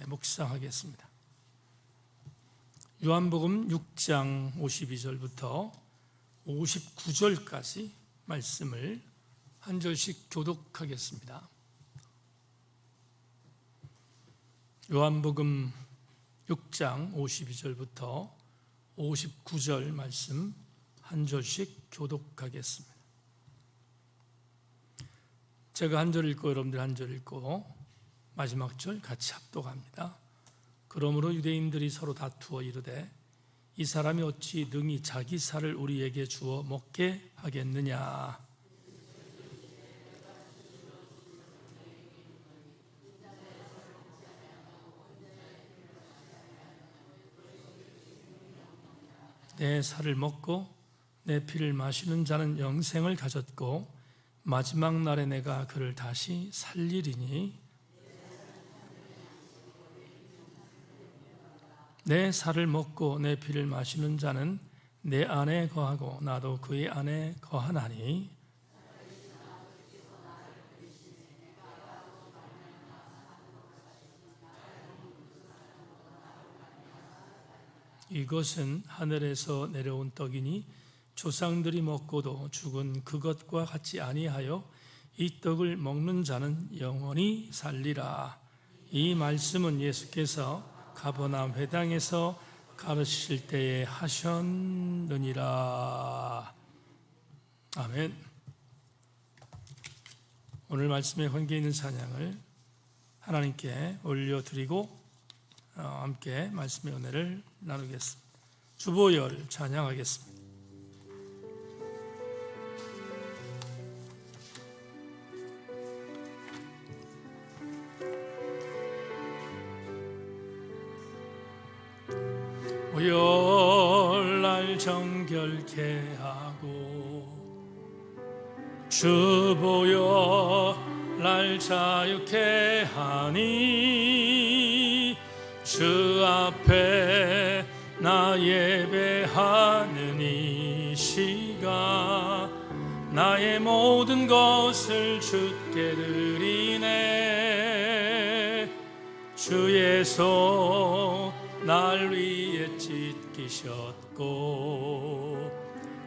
묵상하겠습니다. 요한복음 6장 52절부터 59절까지 말씀을 한 절씩 교독하겠습니다. 요한복음 6장 52절부터 59절 말씀 한 절씩 교독하겠습니다. 제가 한 절 읽고 여러분들 한 절 읽고 마지막 절 같이 합독합니다. 그러므로 유대인들이 서로 다투어 이르되 이 사람이 어찌 능히 자기 살을 우리에게 주어 먹게 하겠느냐. 내 살을 먹고 내 피를 마시는 자는 영생을 가졌고 마지막 날에 내가 그를 다시 살리리니 내 살을 먹고 내 피를 마시는 자는 내 안에 거하고 나도 그의 안에 거하나니 이것은 하늘에서 내려온 떡이니 조상들이 먹고도 죽은 그것과 같지 아니하여 이 떡을 먹는 자는 영원히 살리라. 이 말씀은 예수께서 가버나움 회당에서 가르치실 때에 하셨느니라. 아멘. 오늘 말씀에 관계 있는 찬양을 하나님께 올려드리고 함께 말씀의 은혜를 나누겠습니다. 주보열 찬양하겠습니다. 보혈날 정결케 하고 주보혈날 자유케 하니 주 앞에 나 예배하는 이 시간 나의 모든 것을 주께 드리네. 주의 손 날 위에 찢기셨고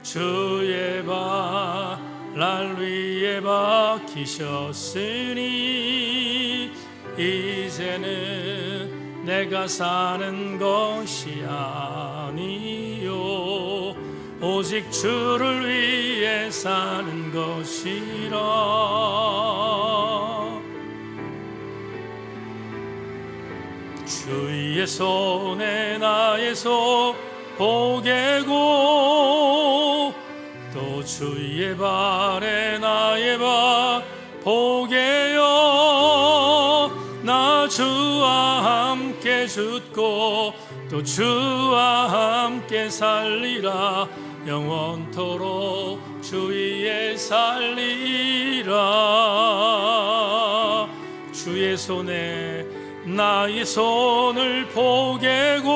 주의 발 날 위에 박히셨으니 이제는 내가 사는 것이 아니요 오직 주를 위해 사는 것이라. 주의 손에 나의 손 보게고 또 주의 발에 나의 발 보게요. 나 주와 함께 죽고 또 주와 함께 살리라. 영원토록 주 위에 살리라. 주의 손에 나의 손을 보게고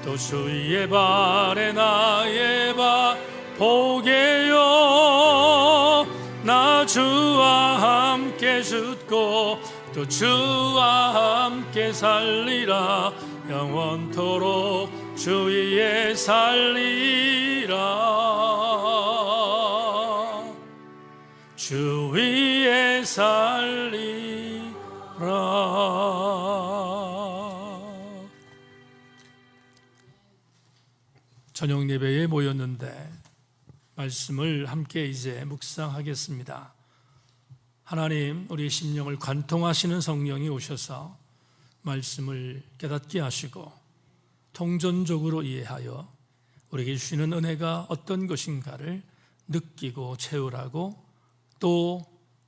또 주의 발에 나의 발 보게요. 나 주와 함께 죽고 또 주와 함께 살리라. 영원토록 주 위에 살리라. 주 위에 살리라. 저녁 예배에 모였는데 말씀을 함께 이제 묵상하겠습니다. 하나님, 우리 심령을 관통하시는 성령이 오셔서 말씀을 깨닫게 하시고 통전적으로 이해하여 우리에게 주시는 은혜가 어떤 것인가를 느끼고 채우라고 또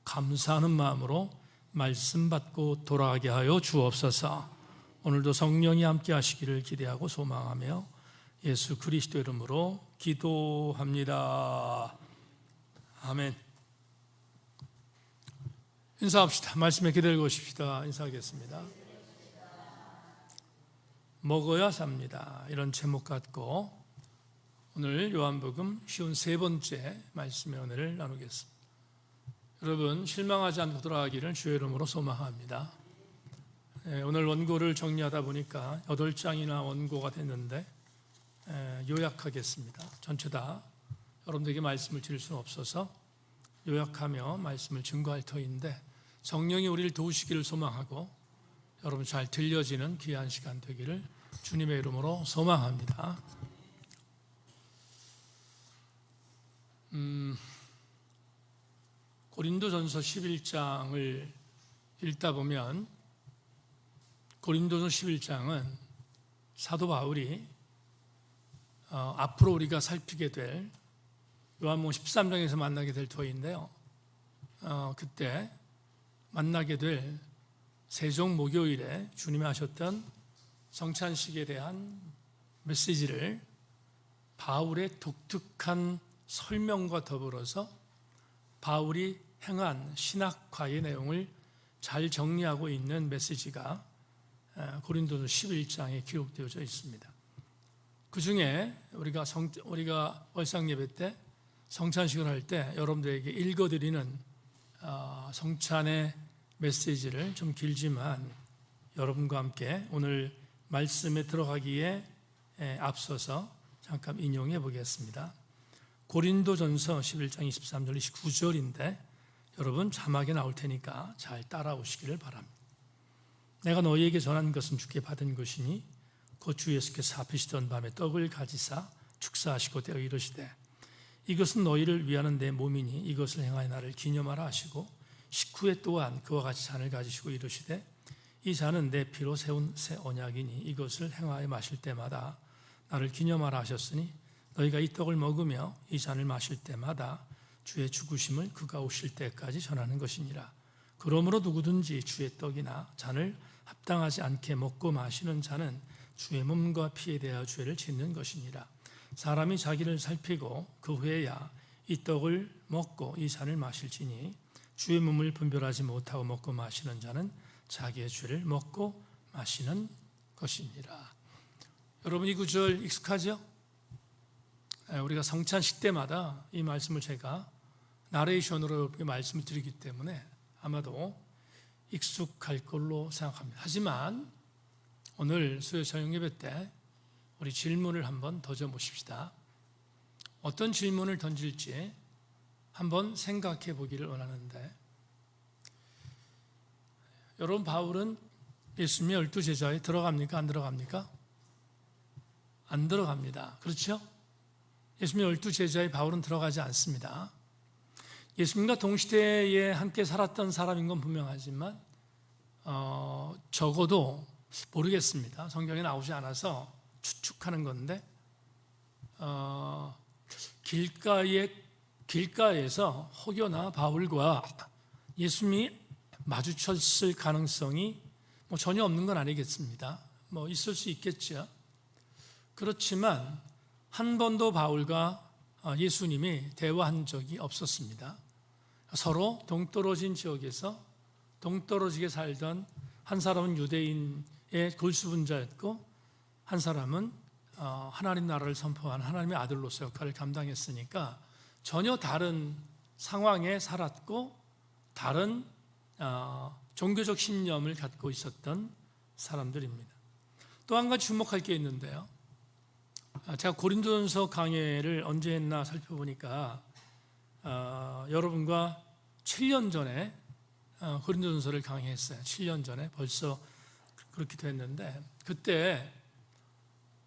감사하는 마음으로 말씀 받고 돌아가게 하여 주옵소서. 오늘도 성령이 함께 하시기를 기대하고 소망하며 예수 그리스도 이름으로 기도합니다. 아멘. 인사합시다. 말씀에 기대고 싶시다. 인사하겠습니다. 먹어야 삽니다. 이런 제목 갖고 오늘 요한복음 쉬운 세 번째 말씀의 은혜를 나누겠습니다. 여러분 실망하지 않고 돌아가기를 주의 이름으로 소망합니다. 오늘 원고를 정리하다 보니까 8장이나 원고가 됐는데 요약하겠습니다. 전체 다 여러분들에게 말씀을 드릴 수는 없어서 요약하며 말씀을 증거할 터인데 성령이 우리를 도우시기를 소망하고 여러분 잘 들려지는 귀한 시간 되기를 주님의 이름으로 소망합니다. 고린도전서 11장을 읽다 보면 고린도전서 11장은 사도 바울이 앞으로 우리가 살피게 될 요한복음 13장에서 만나게 될 터인데요. 그때 만나게 될 세종 목요일에 주님이 하셨던 성찬식에 대한 메시지를 바울의 독특한 설명과 더불어서 바울이 행한 신학과의 내용을 잘 정리하고 있는 메시지가 고린도서 11장에 기록되어져 있습니다. 그 중에 우리가 월상 예배 때 성찬식을 할 때 여러분들에게 읽어드리는 성찬의 메시지를 좀 길지만 여러분과 함께 오늘 말씀에 들어가기에 앞서서 잠깐 인용해 보겠습니다. 고린도전서 11장 23절 29절인데 여러분 자막에 나올 테니까 잘 따라오시기를 바랍니다. 내가 너희에게 전한 것은 주께 받은 것이니 곧 주 예수께서 잡히시던 밤에 떡을 가지사 축사하시고 떼어 이르시되 이것은 너희를 위하는 내 몸이니 이것을 행하여 나를 기념하라 하시고 식후에 또한 그와 같이 잔을 가지시고 이르시되 이 잔은 내 피로 세운 새 언약이니 이것을 행하여 마실 때마다 나를 기념하라 하셨으니 너희가 이 떡을 먹으며 이 잔을 마실 때마다 주의 죽으심을 그가 오실 때까지 전하는 것이니라. 그러므로 누구든지 주의 떡이나 잔을 합당하지 않게 먹고 마시는 자는 주의 몸과 피에 대하여 죄를 짓는 것이니라. 사람이 자기를 살피고 그 후에야 이 떡을 먹고 이 잔을 마실지니 주의 몸을 분별하지 못하고 먹고 마시는 자는 자기의 죄를 먹고 마시는 것이니라. 여러분 이 구절 익숙하죠? 우리가 성찬식 때마다 이 말씀을 제가 나레이션으로 말씀을 드리기 때문에 아마도 익숙할 걸로 생각합니다. 하지만 오늘 수요 저녁 예배 때 우리 질문을 한번 던져보십시다. 어떤 질문을 던질지 한번 생각해 보기를 원하는데 여러분 바울은 예수님의 12제자에 들어갑니까? 안 들어갑니까? 안 들어갑니다. 그렇죠? 예수님의 12제자에 바울은 들어가지 않습니다. 예수님과 동시대에 함께 살았던 사람인 건 분명하지만 적어도 모르겠습니다. 성경에 나오지 않아서 추측하는 건데 길가에서 혹여나 바울과 예수님이 마주쳤을 가능성이 전혀 없는 건 아니겠습니다. 있을 수 있겠죠. 그렇지만 한 번도 바울과 예수님이 대화한 적이 없었습니다. 서로 동떨어진 지역에서 동떨어지게 살던 한 사람은 유대인의 골수분자였고 한 사람은 하나님 나라를 선포한 하나님의 아들로서 역할을 감당했으니까 전혀 다른 상황에 살았고 다른 종교적 신념을 갖고 있었던 사람들입니다. 또 한 가지 주목할 게 있는데요. 제가 고린도전서 강해를 언제 했나 살펴보니까 여러분과 7년 전에 고린도전서를 강의했어요. 7년 전에 벌써 그렇게 됐는데 그때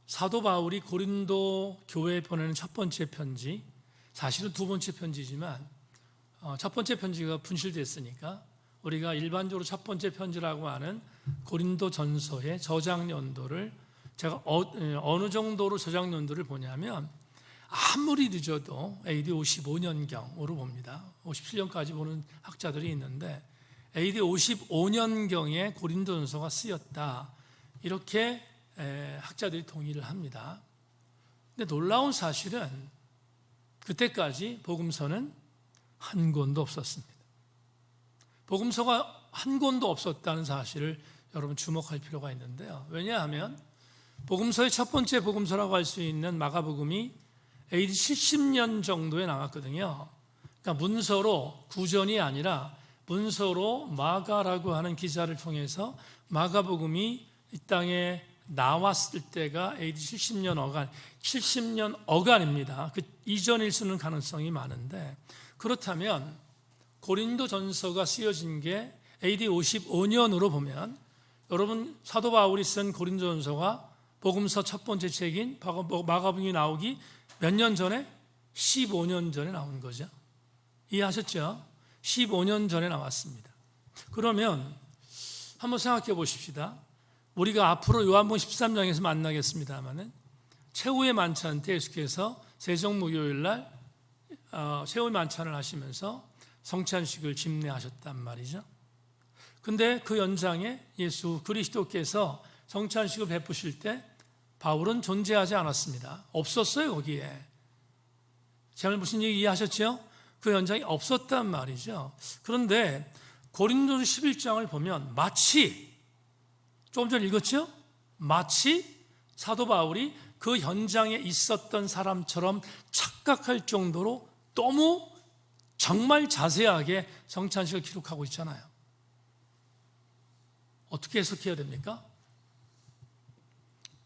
사도 바울이 고린도 교회에 보내는 첫 번째 편지, 사실은 두 번째 편지지만 첫 번째 편지가 분실됐으니까 우리가 일반적으로 첫 번째 편지라고 하는 고린도전서의 저작 연도를 제가 어느 정도로 저작 연도를 보냐면 아무리 늦어도 AD 55년경으로 봅니다. 57년까지 보는 학자들이 있는데 AD 55년경에 고린도전서가 쓰였다. 이렇게 학자들이 동의를 합니다. 근데 놀라운 사실은 그때까지 복음서는 한 권도 없었습니다. 복음서가 한 권도 없었다는 사실을 여러분 주목할 필요가 있는데요. 왜냐하면 복음서의 첫 번째 복음서라고 할 수 있는 마가복음이 AD 70년 정도에 나왔거든요. 그러니까 문서로 구전이 아니라 문서로 마가라고 하는 기자를 통해서 마가복음이 이 땅에 나왔을 때가 AD 70년 어간, 70년 어간입니다. 그 이전일 수는 가능성이 많은데, 그렇다면 고린도 전서가 쓰여진 게 AD 55년으로 보면, 여러분 사도 바울이 쓴 고린도 전서가 복음서 첫 번째 책인 마가복음이 나오기 몇 년 전에? 15년 전에 나온 거죠. 이해하셨죠? 15년 전에 나왔습니다. 그러면 한번 생각해 보십시다. 우리가 앞으로 요한복음 13장에서 만나겠습니다만은 최후의 만찬 때 예수께서 세정무교일 날 최후의 만찬을 하시면서 성찬식을 집례하셨단 말이죠. 근데 그 연장에 예수 그리스도께서 성찬식을 베푸실 때 바울은 존재하지 않았습니다. 없었어요, 거기에. 제가 무슨 얘기 이해하셨죠? 그 연장이 없었단 말이죠. 그런데 고린도서 11장을 보면 마치, 조금 전에 읽었죠? 마치 사도 바울이 그 현장에 있었던 사람처럼 착각할 정도로 너무 정말 자세하게 성찬식을 기록하고 있잖아요. 어떻게 해석해야 됩니까?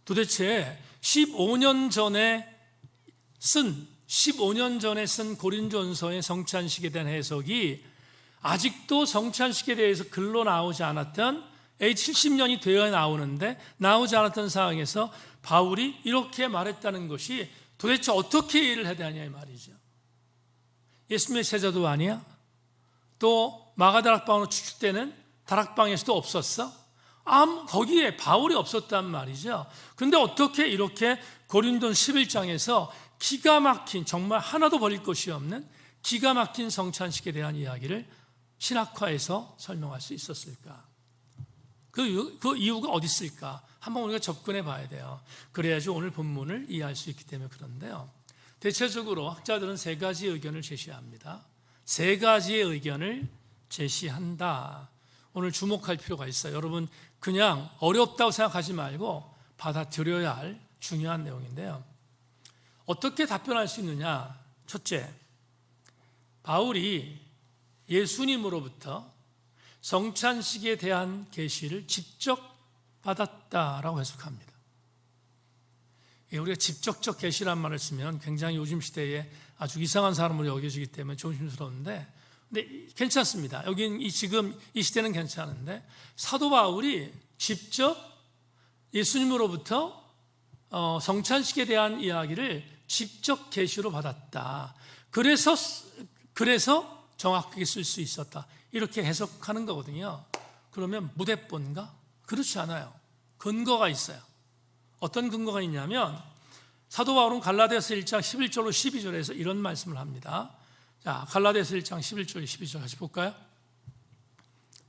도대체 15년 전에 쓴 고린도전서의 성찬식에 대한 해석이 아직도 성찬식에 대해서 글로 나오지 않았던 70년이 되어 나오는데 나오지 않았던 상황에서 바울이 이렇게 말했다는 것이 도대체 어떻게 이해를 해야 되냐 이 말이죠. 예수님의 제자도 아니야? 또 마가다락방으로 추측되는 다락방에서도 없었어? 거기에 바울이 없었단 말이죠. 그런데 어떻게 이렇게 고린도전 11장에서 기가 막힌, 정말 하나도 버릴 것이 없는 기가 막힌 성찬식에 대한 이야기를 신학화해서 설명할 수 있었을까? 그 이유가 어디 있을까? 한번 우리가 접근해 봐야 돼요. 그래야지 오늘 본문을 이해할 수 있기 때문에 그런데요. 대체적으로 학자들은 세 가지의 의견을 제시합니다. 세 가지의 의견을 제시한다. 오늘 주목할 필요가 있어요. 여러분 그냥 어렵다고 생각하지 말고 받아들여야 할 중요한 내용인데요. 어떻게 답변할 수 있느냐? 첫째, 바울이 예수님으로부터 성찬식에 대한 계시를 직접 받았다라고 해석합니다. 우리가 직접적 계시란 말을 쓰면 굉장히 요즘 시대에 아주 이상한 사람으로 여겨지기 때문에 조심스러운데, 근데 괜찮습니다. 여긴 지금 이 시대는 괜찮은데, 사도 바울이 직접 예수님으로부터 성찬식에 대한 이야기를 직접 계시로 받았다. 그래서 정확하게 쓸 수 있었다. 이렇게 해석하는 거거든요. 그러면 무대본가? 그렇지 않아요. 근거가 있어요. 어떤 근거가 있냐면 사도 바울은 갈라디아서 1장 11절로 12절에서 이런 말씀을 합니다. 자, 갈라디아서 1장 11절 12절 같이 볼까요?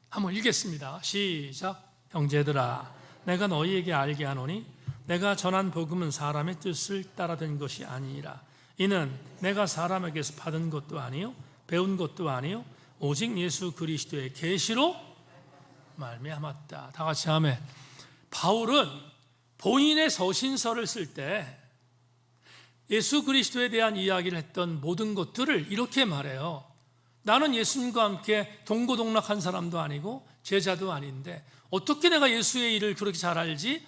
한번 읽겠습니다. 시작. 형제들아, 내가 너희에게 알게 하노니 내가 전한 복음은 사람의 뜻을 따라 된 것이 아니니라. 이는 내가 사람에게서 받은 것도 아니요 배운 것도 아니요 오직 예수 그리스도의 계시로 말미암았다. 다 같이 아멘. 바울은 본인의 서신서를 쓸 때 예수 그리스도에 대한 이야기를 했던 모든 것들을 이렇게 말해요. 나는 예수님과 함께 동고동락한 사람도 아니고 제자도 아닌데 어떻게 내가 예수의 일을 그렇게 잘 알지?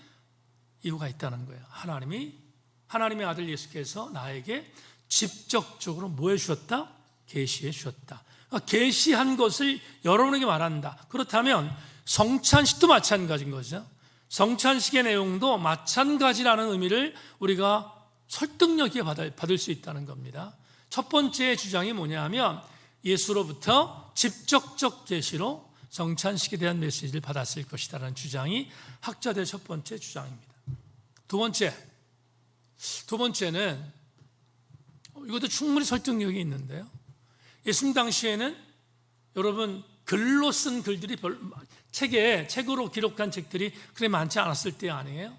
이유가 있다는 거예요. 하나님의 아들 예수께서 나에게 직접적으로 뭐 해주셨다? 계시해 주셨다. 그러니까 계시한 것을 여러분에게 말한다. 그렇다면 성찬식도 마찬가지인 거죠. 성찬식의 내용도 마찬가지라는 의미를 우리가 설득력 있게 받을 수 있다는 겁니다. 첫 번째 주장이 뭐냐 하면 예수로부터 직접적 계시로 성찬식에 대한 메시지를 받았을 것이다라는 주장이 학자들의 첫 번째 주장입니다. 두 번째는 이것도 충분히 설득력이 있는데요. 예수님 당시에는 여러분 글로 쓴 글들이 책으로 기록한 책들이 그렇게 많지 않았을 때 아니에요?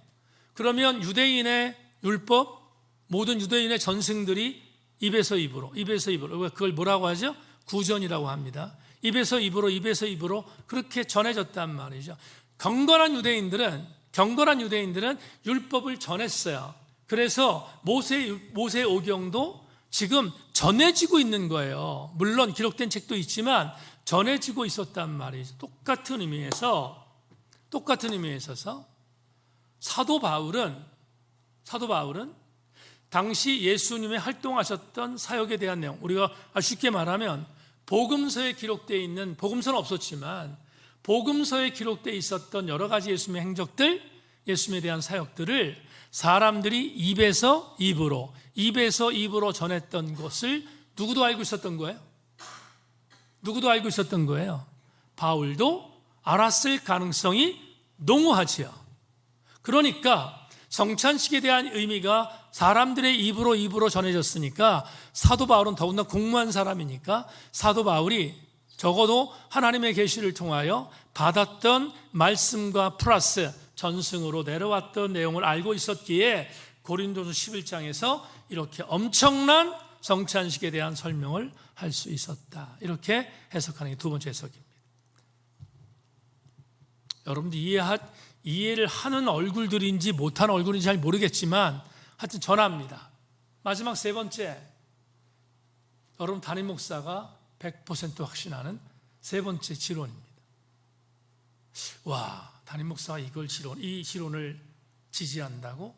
그러면 유대인의 율법, 모든 유대인의 전승들이 입에서 입으로 그걸 뭐라고 하죠? 구전이라고 합니다. 입에서 입으로 그렇게 전해졌단 말이죠. 경건한 유대인들은 율법을 전했어요. 그래서 모세 오경도 지금 전해지고 있는 거예요. 물론 기록된 책도 있지만 전해지고 있었단 말이죠. 똑같은 의미에 있어서 사도 바울은 당시 예수님의 활동하셨던 사역에 대한 내용, 우리가 쉽게 말하면 복음서에 기록되어 있는, 복음서는 없었지만 복음서에 기록되어 있었던 여러 가지 예수님의 행적들, 예수님에 대한 사역들을 사람들이 입에서 입으로 전했던 것을 누구도 알고 있었던 거예요? 바울도 알았을 가능성이 농후하지요. 그러니까 성찬식에 대한 의미가 사람들의 입으로 전해졌으니까 사도 바울은 더군다나 공무한 사람이니까 사도 바울이 적어도 하나님의 계시를 통하여 받았던 말씀과 플러스 전승으로 내려왔던 내용을 알고 있었기에 고린도서 11장에서 이렇게 엄청난 성찬식에 대한 설명을 할 수 있었다. 이렇게 해석하는 게 두 번째 해석입니다. 여러분들 이해를 하는 얼굴들인지 못하는 얼굴인지 잘 모르겠지만 하여튼 전합니다. 마지막 세 번째, 여러분 담임 목사가 100% 확신하는 세 번째 지론입니다. 와, 담임 목사가 이 지론을 지지한다고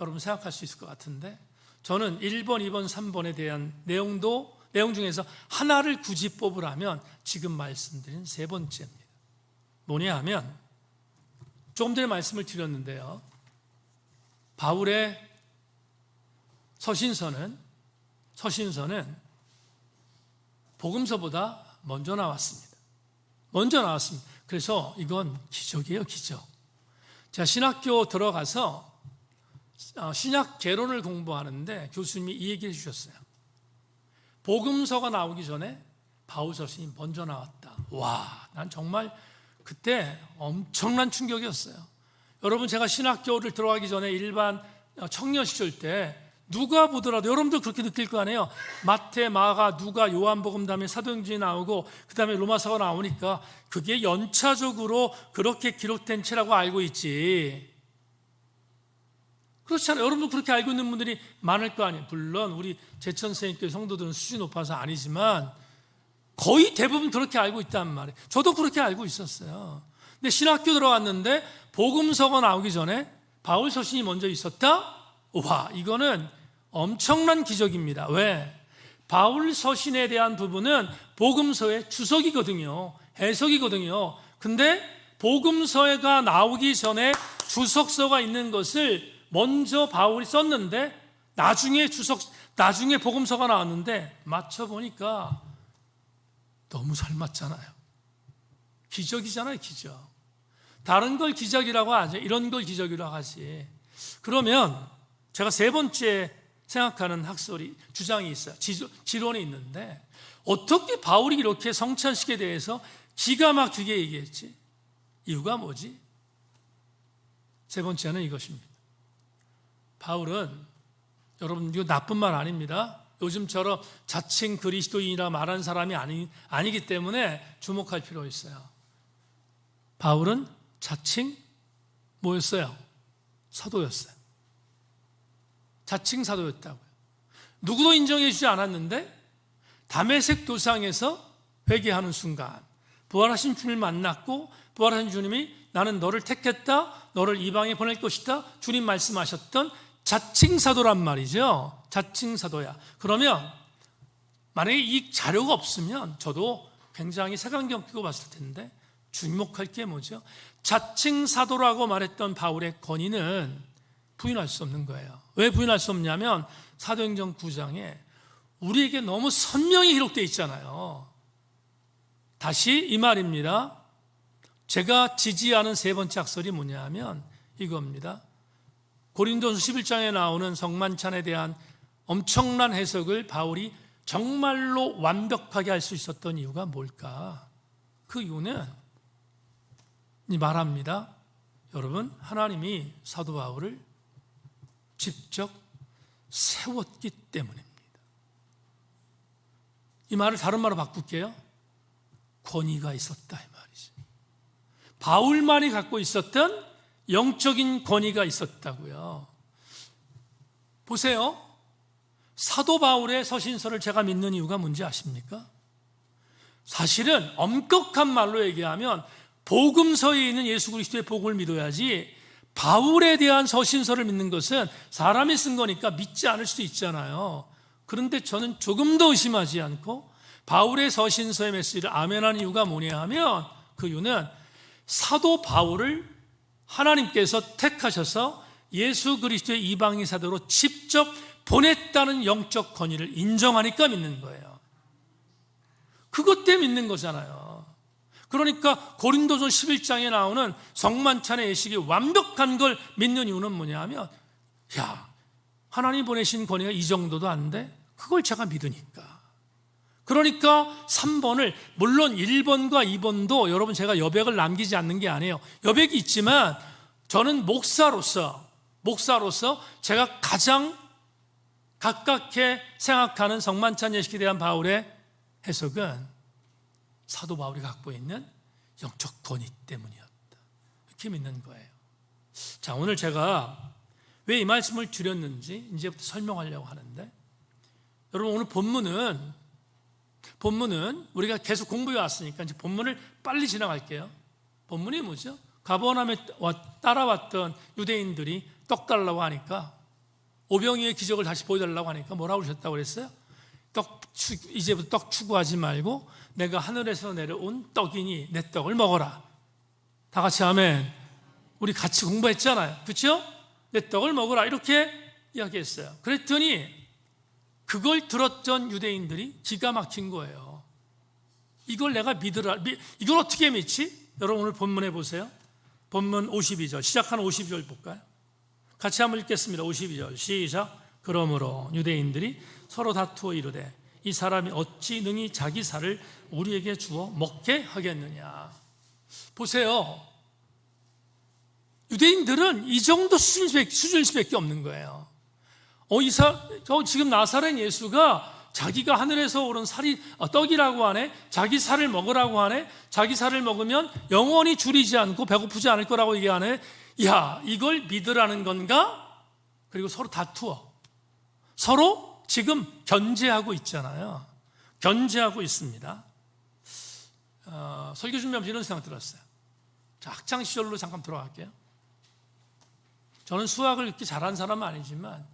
여러분 생각할 수 있을 것 같은데, 저는 1번, 2번, 3번에 대한 내용 중에서 하나를 굳이 뽑으라면 지금 말씀드린 세 번째입니다. 뭐냐 하면 조금 전에 말씀을 드렸는데요, 바울의 서신서는 복음서보다 먼저 나왔습니다. 그래서 이건 기적이에요, 기적. 제가 신학교 들어가서 신약 개론을 공부하는데 교수님이 이 얘기를 해주셨어요. 복음서가 나오기 전에 바울 서신이 먼저 나왔다. 와, 난 정말 그때 엄청난 충격이었어요. 여러분, 제가 신학교를 들어가기 전에 일반 청년 시절 때 누가 보더라도 여러분들 그렇게 느낄 거 아니에요. 마태, 마가, 누가, 요한복음, 다음에 사도행전이 나오고 그 다음에 로마서가 나오니까 그게 연차적으로 그렇게 기록된 채라고 알고 있지. 그렇잖아요. 여러분도 그렇게 알고 있는 분들이 많을 거 아니에요. 물론 우리 제천생님께 성도들은 수준이 높아서 아니지만 거의 대부분 그렇게 알고 있단 말이에요. 저도 그렇게 알고 있었어요. 근데 신학교 들어갔는데 복음서가 나오기 전에 바울 서신이 먼저 있었다? 와, 이거는 엄청난 기적입니다. 왜? 바울 서신에 대한 부분은 복음서의 주석이거든요. 해석이거든요. 근데 복음서가 나오기 전에 주석서가 있는 것을 먼저 바울이 썼는데 나중에 복음서가 나왔는데 맞춰보니까 너무 잘 맞잖아요. 기적이잖아요, 기적. 다른 걸 기적이라고 하죠. 이런 걸 기적이라고 하지. 그러면 제가 세 번째 생각하는 주장이 있어요. 지론이 있는데 어떻게 바울이 이렇게 성찬식에 대해서 기가 막히게 얘기했지? 이유가 뭐지? 세 번째는 이것입니다. 바울은, 여러분 이거 나쁜 말 아닙니다. 요즘처럼 자칭 그리스도인이라 말하는 사람이 아니기 때문에 주목할 필요 있어요. 바울은 자칭 뭐였어요? 사도였어요. 자칭 사도였다고요. 누구도 인정해 주지 않았는데 다메섹 도상에서 회개하는 순간 부활하신 주님을 만났고 부활하신 주님이 나는 너를 택했다, 너를 이방에 보낼 것이다, 주님 말씀하셨던 자칭 사도란 말이죠. 자칭 사도야. 그러면 만약에 이 자료가 없으면 저도 굉장히 색안경 끼고 봤을 텐데 주목할 게 뭐죠? 자칭 사도라고 말했던 바울의 권위는 부인할 수 없는 거예요. 왜 부인할 수 없냐면 사도행전 9장에 우리에게 너무 선명히 기록되어 있잖아요. 다시 이 말입니다. 제가 지지하는 세 번째 학설이 뭐냐 하면 이겁니다. 고린도서 11장에 나오는 성만찬에 대한 엄청난 해석을 바울이 정말로 완벽하게 할 수 있었던 이유가 뭘까? 그 이유는 말합니다. 여러분, 하나님이 사도 바울을 직접 세웠기 때문입니다. 이 말을 다른 말로 바꿀게요. 권위가 있었다 이 말이죠. 바울만이 갖고 있었던 영적인 권위가 있었다고요. 보세요. 사도 바울의 서신서를 제가 믿는 이유가 뭔지 아십니까? 사실은 엄격한 말로 얘기하면 복음서에 있는 예수 그리스도의 복음을 믿어야지, 바울에 대한 서신서를 믿는 것은 사람이 쓴 거니까 믿지 않을 수도 있잖아요. 그런데 저는 조금 더 의심하지 않고 바울의 서신서의 메시지를 아멘하는 이유가 뭐냐 하면, 그 이유는 사도 바울을 하나님께서 택하셔서 예수 그리스도의 이방인 사도로 직접 보냈다는 영적 권위를 인정하니까 믿는 거예요. 그것 때문에 믿는 거잖아요. 그러니까 고린도전 11장에 나오는 성만찬의 예식이 완벽한 걸 믿는 이유는 뭐냐 하면, 야, 하나님 보내신 권위가 이 정도도 안 돼? 그걸 제가 믿으니까. 그러니까 3번을, 물론 1번과 2번도 여러분 제가 여백을 남기지 않는 게 아니에요. 여백이 있지만 저는 목사로서 제가 가장 가깝게 생각하는 성만찬 예식에 대한 바울의 해석은 사도 바울이 갖고 있는 영적 권위 때문이었다, 이렇게 믿는 거예요. 자, 오늘 제가 왜 이 말씀을 드렸는지 이제부터 설명하려고 하는데, 여러분 오늘 본문은 우리가 계속 공부해 왔으니까 이제 본문을 빨리 지나갈게요. 본문이 뭐죠? 가버나움에 따라왔던 유대인들이 떡 달라고 하니까, 오병이의 기적을 다시 보여달라고 하니까 뭐라고 그러셨다고 그랬어요? 이제부터 떡 추구하지 말고 내가 하늘에서 내려온 떡이니 내 떡을 먹어라. 다 같이 아멘. 우리 같이 공부했잖아요, 그렇죠? 내 떡을 먹어라, 이렇게 이야기했어요. 그랬더니 그걸 들었던 유대인들이 기가 막힌 거예요. 이걸 내가 믿으라, 이걸 어떻게 믿지? 여러분 오늘 본문에 보세요. 본문 52절, 시작하는 52절 볼까요? 같이 한번 읽겠습니다. 52절 시작. 그러므로 유대인들이 서로 다투어 이르되 이 사람이 어찌 능히 자기 살을 우리에게 주어 먹게 하겠느냐. 보세요, 유대인들은 이 정도 수준일 수밖에 없는 거예요. 지금 나사렛 예수가 자기가 하늘에서 오른 떡이라고 하네, 자기 살을 먹으라고 하네, 자기 살을 먹으면 영원히 줄이지 않고 배고프지 않을 거라고 얘기하네. 야, 이걸 믿으라는 건가? 그리고 서로 다투어, 서로 지금 견제하고 있잖아요. 견제하고 있습니다. 설교 준비하면서 이런 생각 들었어요. 자, 학창시절로 잠깐 들어갈게요. 저는 수학을 이렇게 잘하는 사람은 아니지만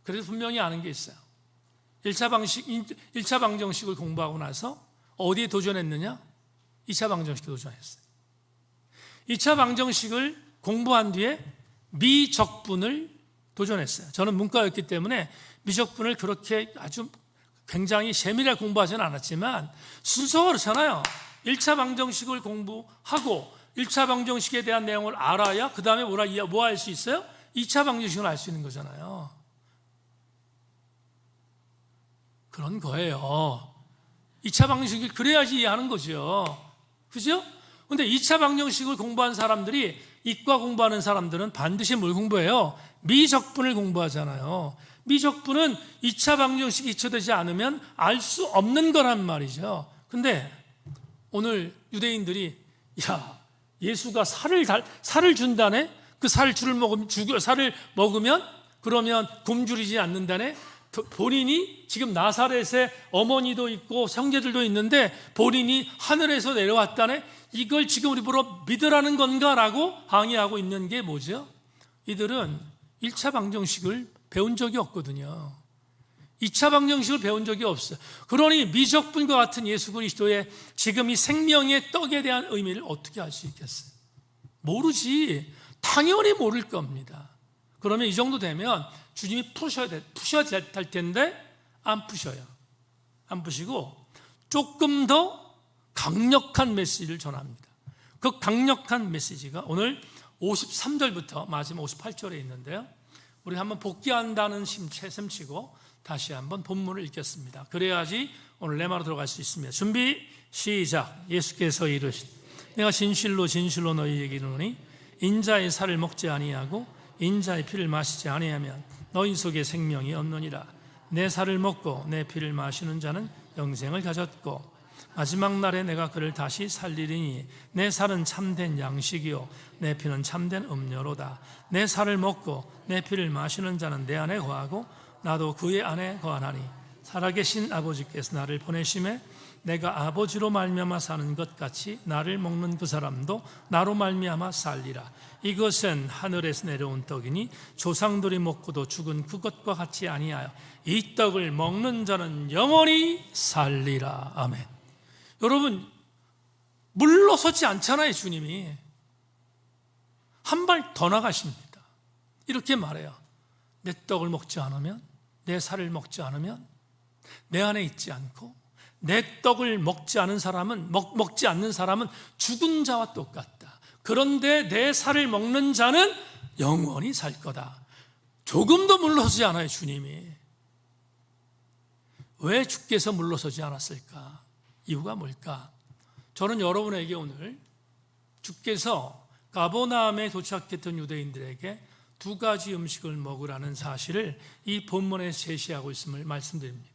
그래도 분명히 아는 게 있어요. 1차 방정식을 공부하고 나서 어디에 도전했느냐? 2차 방정식에 도전했어요. 2차 방정식을 공부한 뒤에 미적분을 도전했어요. 저는 문과였기 때문에 미적분을 그렇게 아주 굉장히 세밀하게 공부하지는 않았지만 순서가 그렇잖아요. 1차 방정식을 공부하고 1차 방정식에 대한 내용을 알아야 그 다음에 뭐 할 수 있어요? 2차 방정식을 알 수 있는 거잖아요. 그런 거예요. 2차 방정식을 그래야지 이해하는 거죠. 그죠? 근데 2차 방정식을 공부한 사람들이, 이과 공부하는 사람들은 반드시 뭘 공부해요? 미적분을 공부하잖아요. 미적분은 2차 방정식이 입체되지 않으면 알 수 없는 거란 말이죠. 근데 오늘 유대인들이, 야, 예수가 살을 준다네? 그 살을 먹으면 그러면 굶주리지 않는다네? 본인이 지금 나사렛에 어머니도 있고 형제들도 있는데 본인이 하늘에서 내려왔다네? 이걸 지금 우리 보러 믿으라는 건가라고 항의하고 있는 게 뭐죠? 이들은 1차 방정식을 배운 적이 없거든요. 2차 방정식을 배운 적이 없어요. 그러니 미적분과 같은 예수 그리스도의 지금 이 생명의 떡에 대한 의미를 어떻게 알 수 있겠어요? 모르지. 당연히 모를 겁니다. 그러면 이 정도 되면 주님이 푸셔야 될 텐데 안 푸셔요. 안 푸시고 조금 더 강력한 메시지를 전합니다. 그 강력한 메시지가 오늘 53절부터 마지막 58절에 있는데요. 우리 한번 복귀한다는 셈치고 다시 한번 본문을 읽겠습니다. 그래야지 오늘 레마로 들어갈 수 있습니다. 준비 시작. 예수께서 이르시되 내가 진실로 진실로 너희에게 이르노니 인자의 살을 먹지 아니하고 인자의 피를 마시지 아니하면 너희 속에 생명이 없느니라. 내 살을 먹고 내 피를 마시는 자는 영생을 가졌고 마지막 날에 내가 그를 다시 살리리니 내 살은 참된 양식이요 내 피는 참된 음료로다. 내 살을 먹고 내 피를 마시는 자는 내 안에 거하고 나도 그의 안에 거하나니 살아계신 아버지께서 나를 보내심에 내가 아버지로 말미암아 사는 것 같이 나를 먹는 그 사람도 나로 말미암아 살리라. 이것은 하늘에서 내려온 떡이니 조상들이 먹고도 죽은 그것과 같이 아니하여 이 떡을 먹는 자는 영원히 살리라. 아멘. 여러분, 물러서지 않잖아요. 주님이 한 발 더 나가십니다. 이렇게 말해요. 내 떡을 먹지 않으면, 내 살을 먹지 않으면, 내 안에 있지 않고 내 떡을 먹지 않는 사람은 죽은 자와 똑같다. 그런데 내 살을 먹는 자는 영원히 살 거다. 조금도 물러서지 않아요. 주님이. 왜 주께서 물러서지 않았을까? 이유가 뭘까? 저는 여러분에게 오늘 주께서 가버나움에 도착했던 유대인들에게 두 가지 음식을 먹으라는 사실을 이 본문에 제시하고 있음을 말씀드립니다.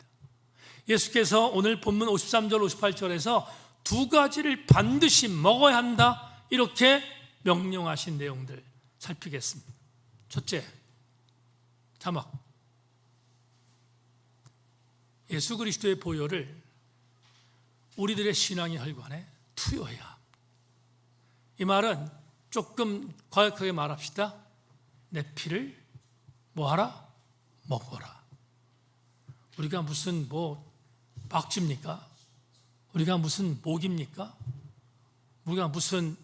예수께서 오늘 본문 53절 58절에서 두 가지를 반드시 먹어야 한다, 이렇게 명령하신 내용들 살피겠습니다. 첫째, 자막. 예수 그리스도의 보혈을 우리들의 신앙의 혈관에 투여해야. 이 말은 조금 과격하게 말합시다. 내 피를 뭐하라? 먹어라. 우리가 무슨 박쥐입니까? 우리가 무슨 모기입니까? 우리가 무슨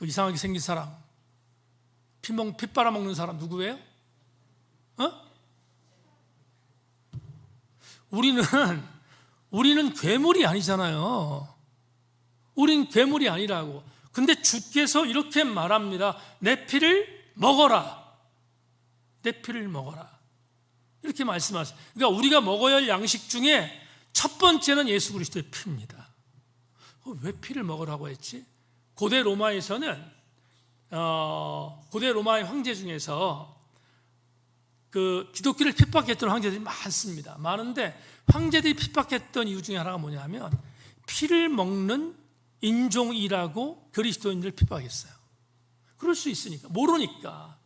이상하게 생긴 사람, 피 빨아먹는 사람 누구예요? 우리는 괴물이 아니잖아요. 우린 괴물이 아니라고. 근데 주께서 이렇게 말합니다. 내 피를 먹어라. 내 피를 먹어라. 이렇게 말씀하세요. 그러니까 우리가 먹어야 할 양식 중에 첫 번째는 예수 그리스도의 피입니다. 왜 피를 먹으라고 했지? 고대 로마에서는 고대 로마의 황제 중에서 그 기독교를 핍박했던 황제들이 많습니다. 많은데 황제들이 핍박했던 이유 중에 하나가 뭐냐면 피를 먹는 인종이라고 그리스도인들을 핍박했어요. 그럴 수 있으니까, 모르니까.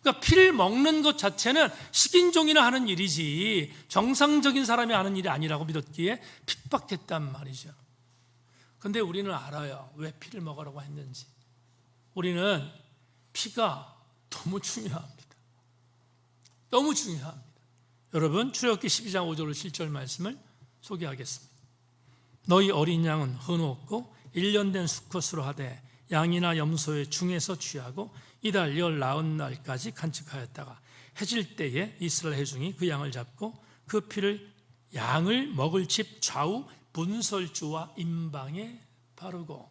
그러니까 피를 먹는 것 자체는 식인종이나 하는 일이지 정상적인 사람이 하는 일이 아니라고 믿었기에 핍박했단 말이죠. 그런데 우리는 알아요. 왜 피를 먹으라고 했는지. 우리는 피가 너무 중요합니다. 너무 중요합니다. 여러분, 출애굽기 12장 5절 7절 말씀을 소개하겠습니다. 너희 어린 양은 헌없고 1년 된 수컷으로 하되 양이나 염소의 중에서 취하고 이달 19날까지 간직하였다가 해질 때에 이스라엘 회중이 그 양을 잡고 그 피를 양을 먹을 집 좌우 분설주와 임방에 바르고.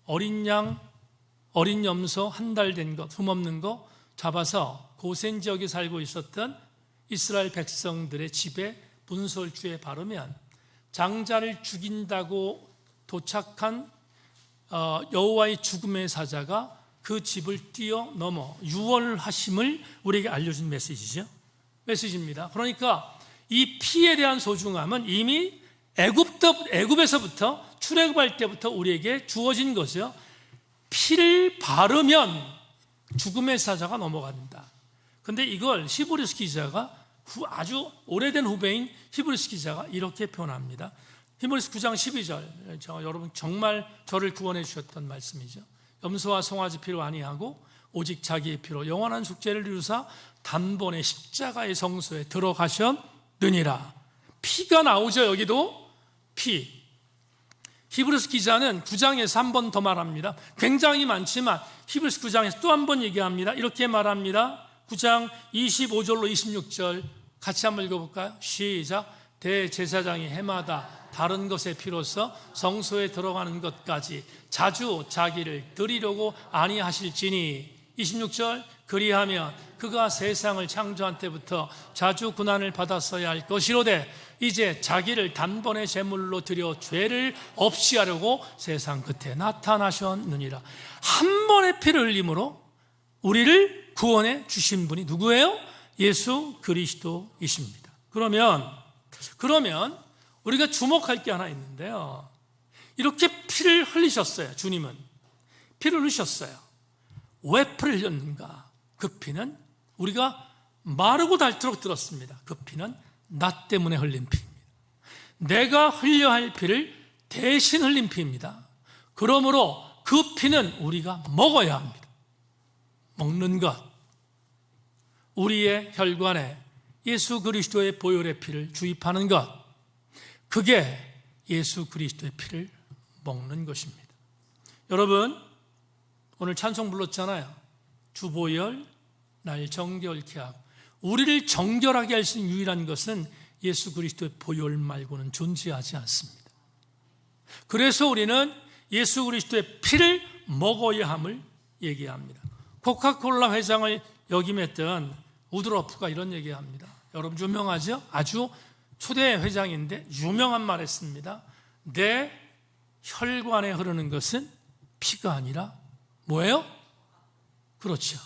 어린 양, 어린 염소 한 달 된 것, 흠없는 거 잡아서 고센 지역에 살고 있었던 이스라엘 백성들의 집에 분설주에 바르면 장자를 죽인다고 도착한 여호와의 죽음의 사자가 그 집을 뛰어넘어 유월하심을 우리에게 알려준 메시지입니다. 그러니까 이 피에 대한 소중함은 이미 애굽에서부터 출애굽할 때부터 우리에게 주어진 것이요. 피를 바르면 죽음의 사자가 넘어간다. 그런데 이걸 히브리서 기자가 아주 오래된 후배인 히브리서 기자가 이렇게 표현합니다. 히브리서 9장 12절, 여러분 정말 저를 구원해 주셨던 말씀이죠. 염소와 송아지 피로 아니하고 오직 자기의 피로 영원한 속죄를 이루사 단번에 십자가의 성소에 들어가셨느니라. 피가 나오죠. 여기도 피. 히브리서 기자는 9장에서 한 번 더 말합니다. 굉장히 많지만 히브리서 9장에서 또 한 번 얘기합니다. 이렇게 말합니다. 9장 25절로 26절 같이 한번 읽어볼까요? 시작. 대제사장이 해마다 다른 것의 피로서 성소에 들어가는 것까지 자주 자기를 드리려고 아니하실지니. 26절. 그리하면 그가 세상을 창조한 때부터 자주 고난을 받았어야 할 것이로되 이제 자기를 단번에 제물로 드려 죄를 없이 하려고 세상 끝에 나타나셨느니라. 한 번의 피를 흘림으로 우리를 구원해 주신 분이 누구예요? 예수 그리스도이십니다. 그러면 우리가 주목할 게 하나 있는데요. 이렇게 피를 흘리셨어요. 주님은 피를 흘리셨어요. 왜 피를 흘렸는가? 그 피는 우리가 마르고 닳도록 들었습니다. 그 피는 나 때문에 흘린 피입니다. 내가 흘려야 할 피를 대신 흘린 피입니다. 그러므로 그 피는 우리가 먹어야 합니다. 먹는 것, 우리의 혈관에 예수 그리스도의 보혈의 피를 주입하는 것, 그게 예수 그리스도의 피를 먹는 것입니다. 여러분, 오늘 찬송 불렀잖아요. 주보혈 날 정결케 하고. 우리를 정결하게 할 수 있는 유일한 것은 예수 그리스도의 보혈 말고는 존재하지 않습니다. 그래서 우리는 예수 그리스도의 피를 먹어야 함을 얘기합니다. 코카콜라 회장을 역임했던 우드러프가 이런 얘기합니다. 여러분 유명하죠? 아주 초대 회장인데 유명한 말 했습니다. 내 혈관에 흐르는 것은 피가 아니라 뭐예요? 그렇죠.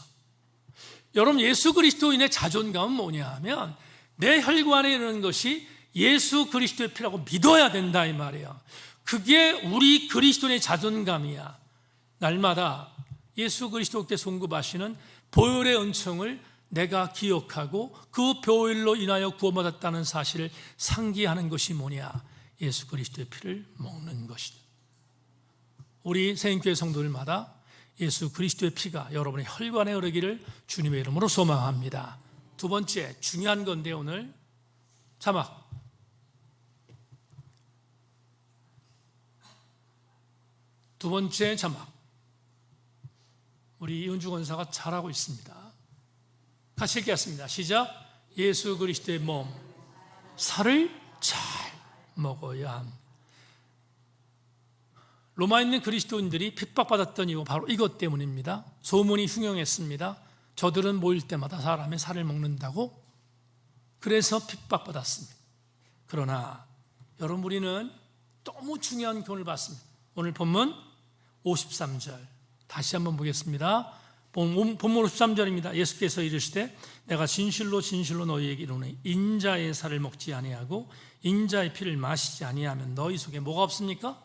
여러분, 예수 그리스도인의 자존감은 뭐냐 하면 내 혈관에 흐르는 것이 예수 그리스도의 피라고 믿어야 된다 이 말이에요. 그게 우리 그리스도인의 자존감이야. 날마다 예수 그리스도께 송급하시는 보혈의 은총을 내가 기억하고 그 보혈로 인하여 구원받았다는 사실을 상기하는 것이 뭐냐? 예수 그리스도의 피를 먹는 것이다. 우리 새인교회 성도들마다 예수 그리스도의 피가 여러분의 혈관에 흐르기를 주님의 이름으로 소망합니다. 두 번째 중요한 건데 오늘 자막 두 번째 자막 우리 이은주 권사가 잘하고 있습니다. 같이 읽겠습니다. 시작. 예수 그리스도의 몸 살을 잘 먹어야 합니다. 로마에 있는 그리스도인들이 핍박받았던 이유 바로 이것 때문입니다. 소문이 흉흉했습니다. 저들은 모일 때마다 사람의 살을 먹는다고 그래서 핍박받았습니다. 그러나 여러분 우리는 너무 중요한 교훈을 받습니다. 오늘 본문 53절 다시 한번 보겠습니다. 본문 53절입니다. 예수께서 이르시되 내가 진실로 진실로 너희에게 이르노니 인자의 살을 먹지 아니하고 인자의 피를 마시지 아니하면 너희 속에 뭐가 없습니까?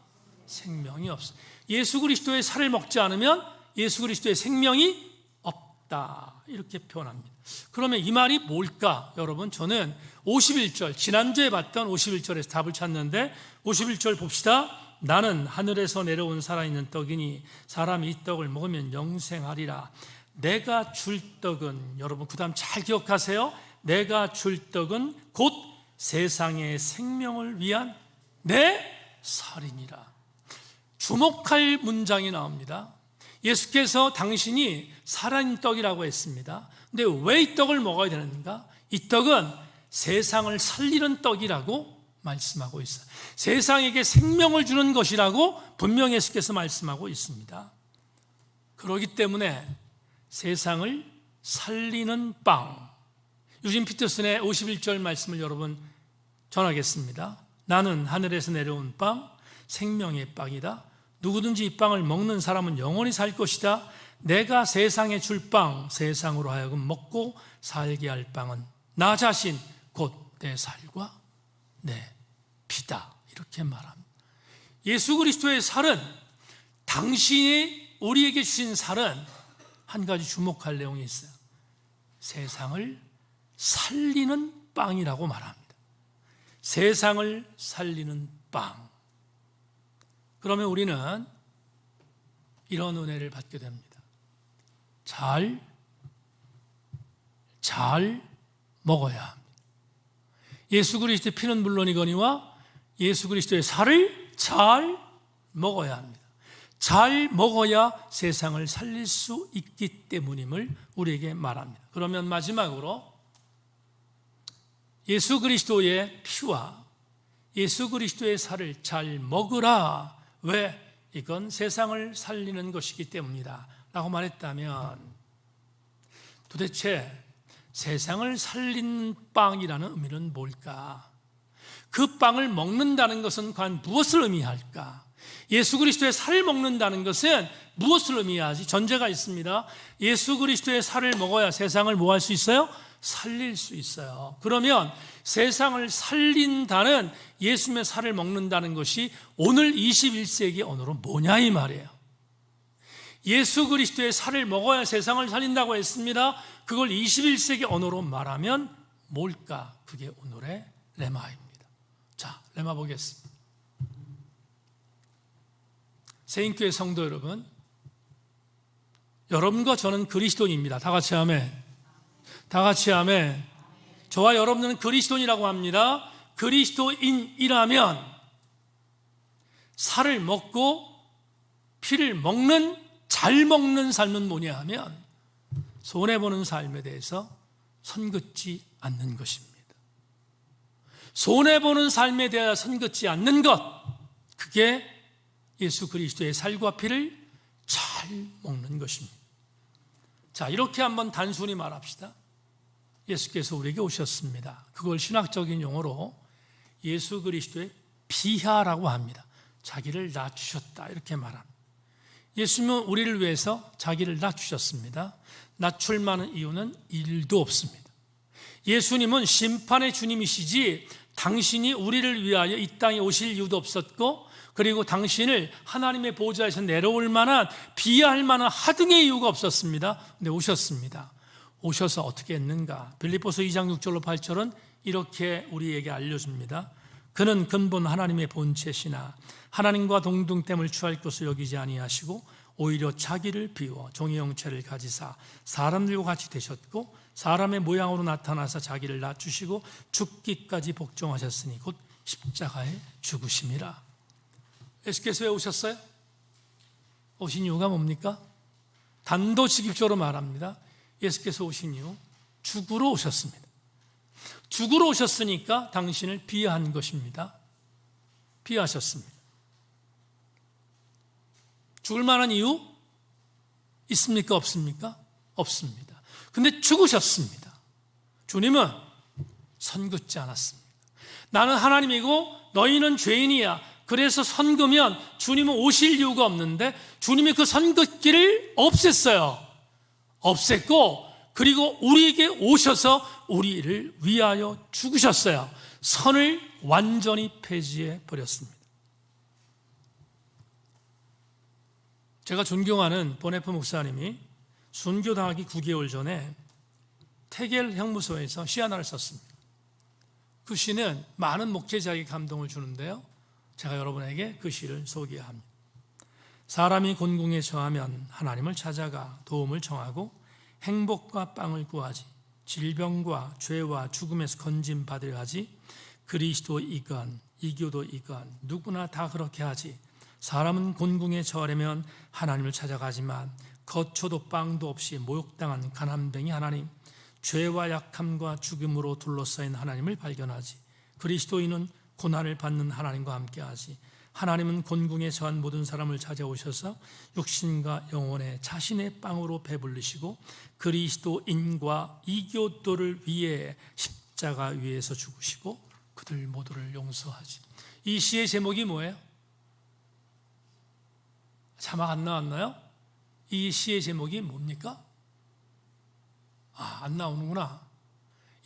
생명이 없어. 예수 그리스도의 살을 먹지 않으면 예수 그리스도의 생명이 없다 이렇게 표현합니다. 그러면 이 말이 뭘까? 여러분 저는 51절 지난주에 봤던 51절에서 답을 찾는데 51절 봅시다. 나는 하늘에서 내려온 살아있는 떡이니 사람이 이 떡을 먹으면 영생하리라. 내가 줄 떡은 여러분 그 다음 잘 기억하세요. 내가 줄 떡은 곧 세상의 생명을 위한 내 살이니라. 주목할 문장이 나옵니다. 예수께서 당신이 살아있는 떡이라고 했습니다. 근데 왜 이 떡을 먹어야 되는가? 이 떡은 세상을 살리는 떡이라고 말씀하고 있어요. 세상에게 생명을 주는 것이라고 분명히 예수께서 말씀하고 있습니다. 그렇기 때문에 세상을 살리는 빵. 유진 피터슨의 51절 말씀을 여러분 전하겠습니다. 나는 하늘에서 내려온 빵, 생명의 빵이다. 누구든지 이 빵을 먹는 사람은 영원히 살 것이다. 내가 세상에 줄 빵, 세상으로 하여금 먹고 살게 할 빵은 나 자신 곧 내 살과 내 피다. 이렇게 말합니다. 예수 그리스도의 살은 당신이 우리에게 주신 살은 한 가지 주목할 내용이 있어요. 세상을 살리는 빵이라고 말합니다. 세상을 살리는 빵. 그러면 우리는 이런 은혜를 받게 됩니다. 잘 먹어야 합니다. 예수 그리스도의 피는 물론이거니와 예수 그리스도의 살을 잘 먹어야 합니다. 잘 먹어야 세상을 살릴 수 있기 때문임을 우리에게 말합니다. 그러면 마지막으로 예수 그리스도의 피와 예수 그리스도의 살을 잘 먹으라. 왜? 이건 세상을 살리는 것이기 때문이다 라고 말했다면 도대체 세상을 살리는 빵이라는 의미는 뭘까? 그 빵을 먹는다는 것은 과연 무엇을 의미할까? 예수 그리스도의 살을 먹는다는 것은 무엇을 의미하지? 전제가 있습니다. 예수 그리스도의 살을 먹어야 세상을 뭐 할 수 있어요? 살릴 수 있어요. 그러면 세상을 살린다는 예수님의 살을 먹는다는 것이 오늘 21세기 언어로 뭐냐 이 말이에요. 예수 그리스도의 살을 먹어야 세상을 살린다고 했습니다. 그걸 21세기 언어로 말하면 뭘까? 그게 오늘의 레마입니다. 자, 레마 보겠습니다. 세인교회 성도 여러분, 여러분과 저는 그리스도인입니다. 다 같이 아멘. 다 같이 아멘. 저와 여러분은 그리스도인이라고 합니다. 그리스도인이라면 살을 먹고 피를 먹는, 잘 먹는 삶은 뭐냐 하면 손해보는 삶에 대해서 선긋지 않는 것입니다. 손해보는 삶에 대하여 선긋지 않는 것, 그게 예수 그리스도의 살과 피를 잘 먹는 것입니다. 자, 이렇게 한번 단순히 말합시다. 예수께서 우리에게 오셨습니다. 그걸 신학적인 용어로 예수 그리스도의 비하라고 합니다. 자기를 낮추셨다, 이렇게 말합니다. 예수님은 우리를 위해서 자기를 낮추셨습니다. 낮출 만한 이유는 일도 없습니다. 예수님은 심판의 주님이시지 당신이 우리를 위하여 이 땅에 오실 이유도 없었고, 그리고 당신을 하나님의 보좌에서 내려올 만한, 비하할 만한 하등의 이유가 없었습니다. 근데 오셨습니다. 오셔서 어떻게 했는가? 빌립보서 2장 6절로 8절은 이렇게 우리에게 알려줍니다. 그는 근본 하나님의 본체시나 하나님과 동등됨을 취할 것을 여기지 아니하시고 오히려 자기를 비워 종의 형체를 가지사 사람들과 같이 되셨고 사람의 모양으로 나타나서 자기를 낮추시고 죽기까지 복종하셨으니 곧 십자가에 죽으심이라. 예수께서 왜 오셨어요? 오신 이유가 뭡니까? 단도직입적으로 말합니다. 예수께서 오신 이유, 죽으러 오셨습니다. 죽으러 오셨으니까 당신을 비하한 것입니다. 비하하셨습니다. 죽을 만한 이유 있습니까? 없습니까? 없습니다. 근데 죽으셨습니다. 주님은 선긋지 않았습니다. 나는 하나님이고 너희는 죄인이야. 그래서 선그면 주님은 오실 이유가 없는데 주님이 그 선긋기를 없앴어요. 없앴고 그리고 우리에게 오셔서 우리를 위하여 죽으셨어요. 선을 완전히 폐지해 버렸습니다. 제가 존경하는 보네프 목사님이 순교당하기 9개월 전에 태겔 형무소에서 시 하나를 썼습니다. 그 시는 많은 목회자에게 감동을 주는데요, 제가 여러분에게 그 시를 소개합니다. 사람이 곤궁에 처하면 하나님을 찾아가 도움을 청하고 행복과 빵을 구하지, 질병과 죄와 죽음에서 건짐받으려 하지, 그리스도이건 이교도이건 누구나 다 그렇게 하지. 사람은 곤궁에 처하려면 하나님을 찾아가지만 거초도 빵도 없이 모욕당한 가난뱅이 하나님, 죄와 약함과 죽음으로 둘러싸인 하나님을 발견하지. 그리스도인은 고난을 받는 하나님과 함께하지. 하나님은 곤궁에 처한 모든 사람을 찾아오셔서 육신과 영혼에 자신의 빵으로 배불리시고 그리스도인과 이교도를 위해 십자가 위에서 죽으시고 그들 모두를 용서하지. 이 시의 제목이 뭐예요? 자막 안 나왔나요? 이 시의 제목이 뭡니까? 안 나오는구나.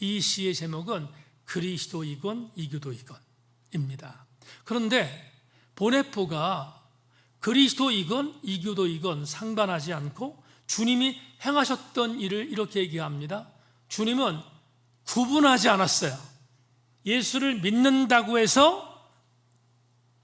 이 시의 제목은 그리스도이건 이교도이건입니다. 그런데 보네포가 그리스도이건 이교도이건 상관하지 않고 주님이 행하셨던 일을 이렇게 얘기합니다. 주님은 구분하지 않았어요. 예수를 믿는다고 해서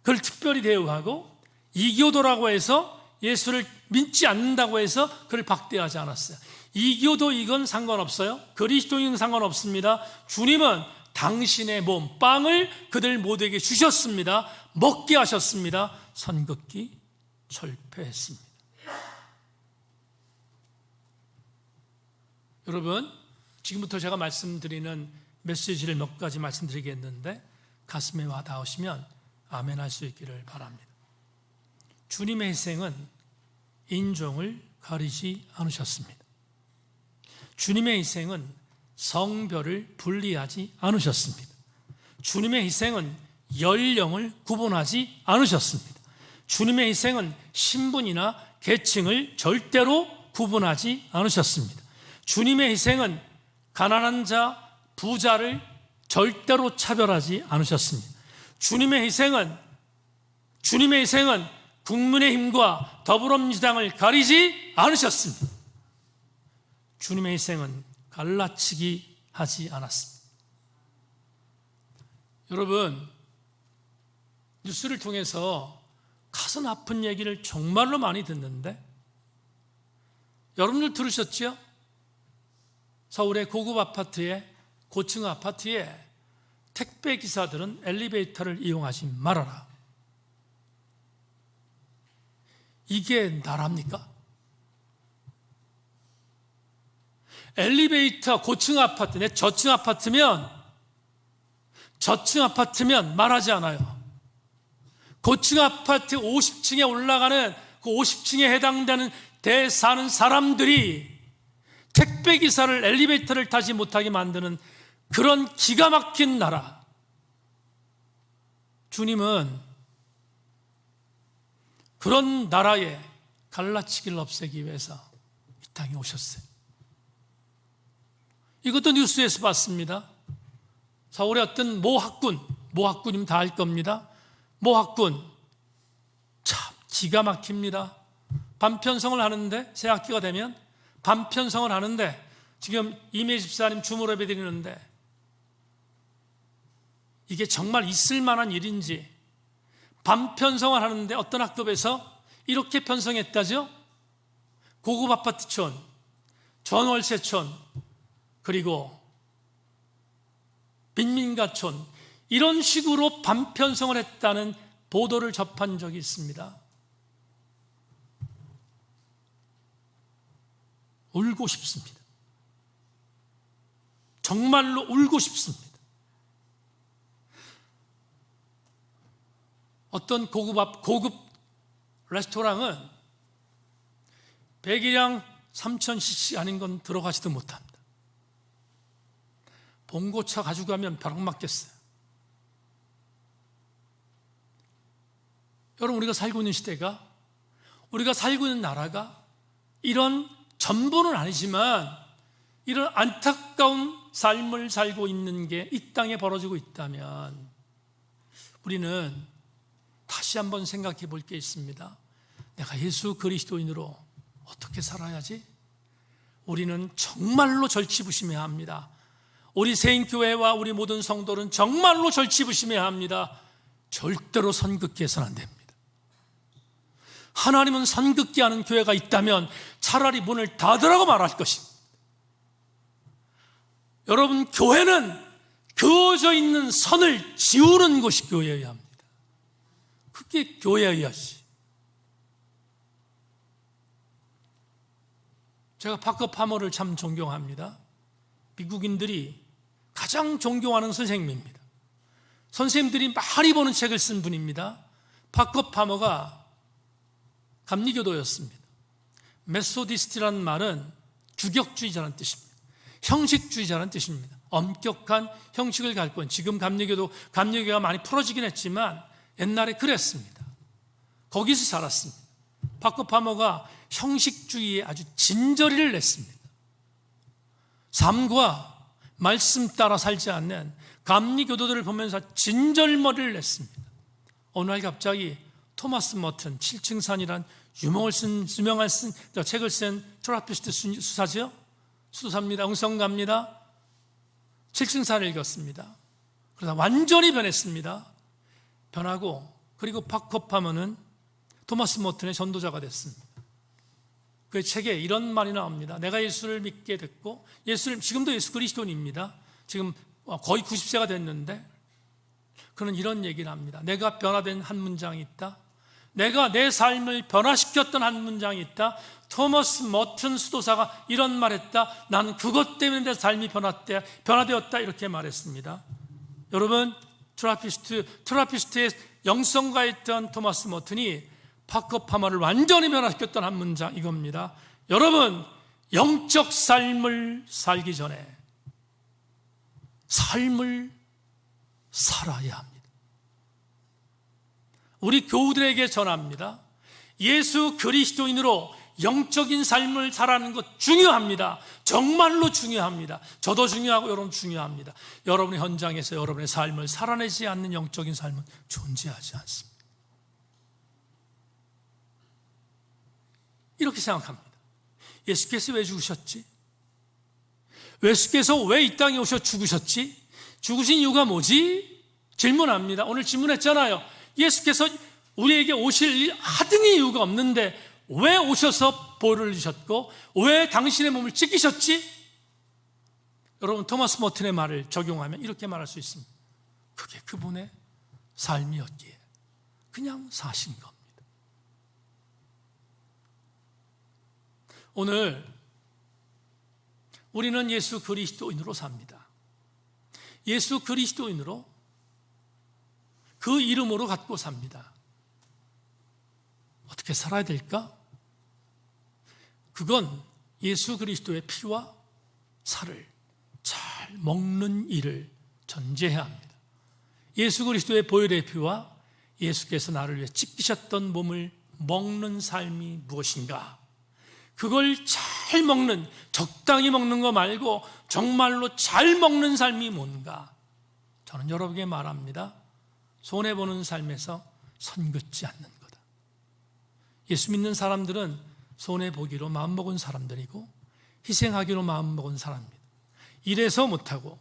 그걸 특별히 대우하고 이교도라고 해서 예수를 믿지 않는다고 해서 그를 박대하지 않았어요. 이교도이건 상관없어요. 그리스도인은 상관없습니다. 주님은 당신의 몸, 빵을 그들 모두에게 주셨습니다. 먹게 하셨습니다. 선긋기 철폐했습니다. 여러분, 지금부터 제가 말씀드리는 메시지를 몇 가지 말씀드리겠는데 가슴에 와 닿으시면 아멘 할 수 있기를 바랍니다. 주님의 희생은 인종을 가리지 않으셨습니다. 주님의 희생은 성별을 분리하지 않으셨습니다. 주님의 희생은 연령을 구분하지 않으셨습니다. 주님의 희생은 신분이나 계층을 절대로 구분하지 않으셨습니다. 주님의 희생은 가난한 자, 부자를 절대로 차별하지 않으셨습니다. 주님의 희생은 국민의힘과 더불어민주당을 가리지 않으셨습니다. 주님의 희생은 갈라치기 하지 않았습니다. 여러분, 뉴스를 통해서 가슴 아픈 얘기를 정말로 많이 듣는데, 여러분들 들으셨죠? 서울의 고급 아파트에, 고층 아파트에 택배 기사들은 엘리베이터를 이용하지 말아라. 이게 나랍니까? 엘리베이터 고층 아파트, 내 저층 아파트면 말하지 않아요. 고층 아파트 50층에 올라가는 그 50층에 해당되는 데 사는 사람들이 택배 기사를 엘리베이터를 타지 못하게 만드는 그런 기가 막힌 나라. 주님은 그런 나라에 갈라치기를 없애기 위해서 이 땅에 오셨어요. 이것도 뉴스에서 봤습니다. 서울의 어떤 모학군이면 다 알 겁니다. 모학군, 참 기가 막힙니다. 반편성을 하는데, 새 학기가 되면 반편성을 하는데, 지금 이미 집사님 주물 예배 드리는데 이게 정말 있을 만한 일인지, 반편성을 하는데 어떤 학급에서 이렇게 편성했다죠? 고급 아파트촌, 전월세촌, 그리고 빈민가촌, 이런 식으로 반편성을 했다는 보도를 접한 적이 있습니다. 울고 싶습니다. 정말로 울고 싶습니다. 어떤 고급 레스토랑은 배기량 3,000cc 아닌 건 들어가지도 못합니다. 봉고차 가지고 가면 벼락 맞겠어요. 여러분, 우리가 살고 있는 시대가, 우리가 살고 있는 나라가 이런 전부는 아니지만 이런 안타까운 삶을 살고 있는 게 이 땅에 벌어지고 있다면 우리는 다시 한번 생각해 볼 게 있습니다. 내가 예수 그리스도인으로 어떻게 살아야지? 우리는 정말로 절치부심해야 합니다. 우리 세인교회와 우리 모든 성도는 정말로 절치부심해야 합니다. 절대로 선긋기해서는 안 됩니다. 하나님은 선긋기 하는 교회가 있다면 차라리 문을 닫으라고 말할 것입니다. 여러분, 교회는 그어져 있는 선을 지우는 것이 교회여야 합니다. 그게 교회여야지. 제가 파커 파머를 참 존경합니다. 미국인들이 가장 존경하는 선생님입니다. 선생님들이 많이 보는 책을 쓴 분입니다. 파커 파머가 감리교도였습니다. 메소디스트라는 말은 주격주의자라는 뜻입니다. 형식주의자라는 뜻입니다. 엄격한 형식을 갖고, 지금 감리교가 많이 풀어지긴 했지만 옛날에 그랬습니다. 거기서 자랐습니다. 파커 파머가 형식주의에 아주 진저리를 냈습니다. 삶과 말씀 따라 살지 않는 감리교도들을 보면서 진절머리를 냈습니다. 어느 날 갑자기 토마스 머튼, 7층 산이란 유명한 책을 쓴 트라피스트 수사죠? 수사입니다. 응성가입니다. 7층 산을 읽었습니다. 그러다 완전히 변했습니다. 변하고, 그리고 파커 파머는 토마스 머튼의 전도자가 됐습니다. 그 책에 이런 말이 나옵니다. 내가 예수를 믿게 됐고, 지금도 예수 그리스도인입니다. 지금 거의 90세가 됐는데, 그는 이런 얘기를 합니다. 내가 변화된 한 문장이 있다. 내가 내 삶을 변화시켰던 한 문장이 있다. 토머스 머튼 수도사가 이런 말했다. 난 그것 때문에 내 삶이 변화되었다. 이렇게 말했습니다. 여러분, 트라피스트의 영성가였던 토마스 머튼이 파커 파머를 완전히 변화시켰던 한 문장, 이겁니다. 여러분, 영적 삶을 살기 전에 삶을 살아야 합니다. 우리 교우들에게 전합니다. 예수 그리스도인으로 영적인 삶을 살아가는 것 중요합니다. 정말로 중요합니다. 저도 중요하고 여러분 중요합니다. 여러분의 현장에서 여러분의 삶을 살아내지 않는 영적인 삶은 존재하지 않습니다. 이렇게 생각합니다. 예수께서 왜 죽으셨지? 예수께서 왜 이 땅에 오셔 죽으셨지? 죽으신 이유가 뭐지? 질문합니다. 오늘 질문했잖아요. 예수께서 우리에게 오실 하등의 이유가 없는데 왜 오셔서 보혈을 주셨고 왜 당신의 몸을 찢기셨지? 여러분, 토마스 머튼의 말을 적용하면 이렇게 말할 수 있습니다. 그게 그분의 삶이었기에 그냥 사신 겁니다. 오늘 우리는 예수 그리스도인으로 삽니다. 예수 그리스도인으로 그 이름으로 갖고 삽니다. 어떻게 살아야 될까? 그건 예수 그리스도의 피와 살을 잘 먹는 일을 전제해야 합니다. 예수 그리스도의 보혈의 피와 예수께서 나를 위해 찢기셨던 몸을 먹는 삶이 무엇인가? 그걸 잘 먹는, 적당히 먹는 거 말고 정말로 잘 먹는 삶이 뭔가? 저는 여러분에게 말합니다. 손해보는 삶에서 선긋지 않는 거다. 예수 믿는 사람들은 손해보기로 마음먹은 사람들이고 희생하기로 마음먹은 사람입니다. 이래서 못하고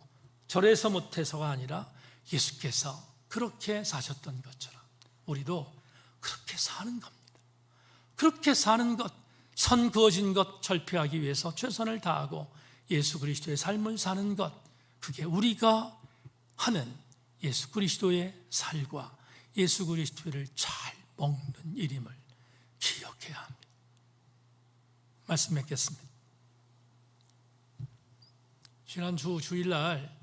저래서 못해서가 아니라 예수께서 그렇게 사셨던 것처럼 우리도 그렇게 사는 겁니다. 그렇게 사는 것, 선 그어진 것 철폐하기 위해서 최선을 다하고 예수 그리스도의 삶을 사는 것, 그게 우리가 하는 예수 그리스도의 살과 예수 그리스도를 잘 먹는 일임을 기억해야 합니다. 말씀 맺겠습니다. 지난주 주일날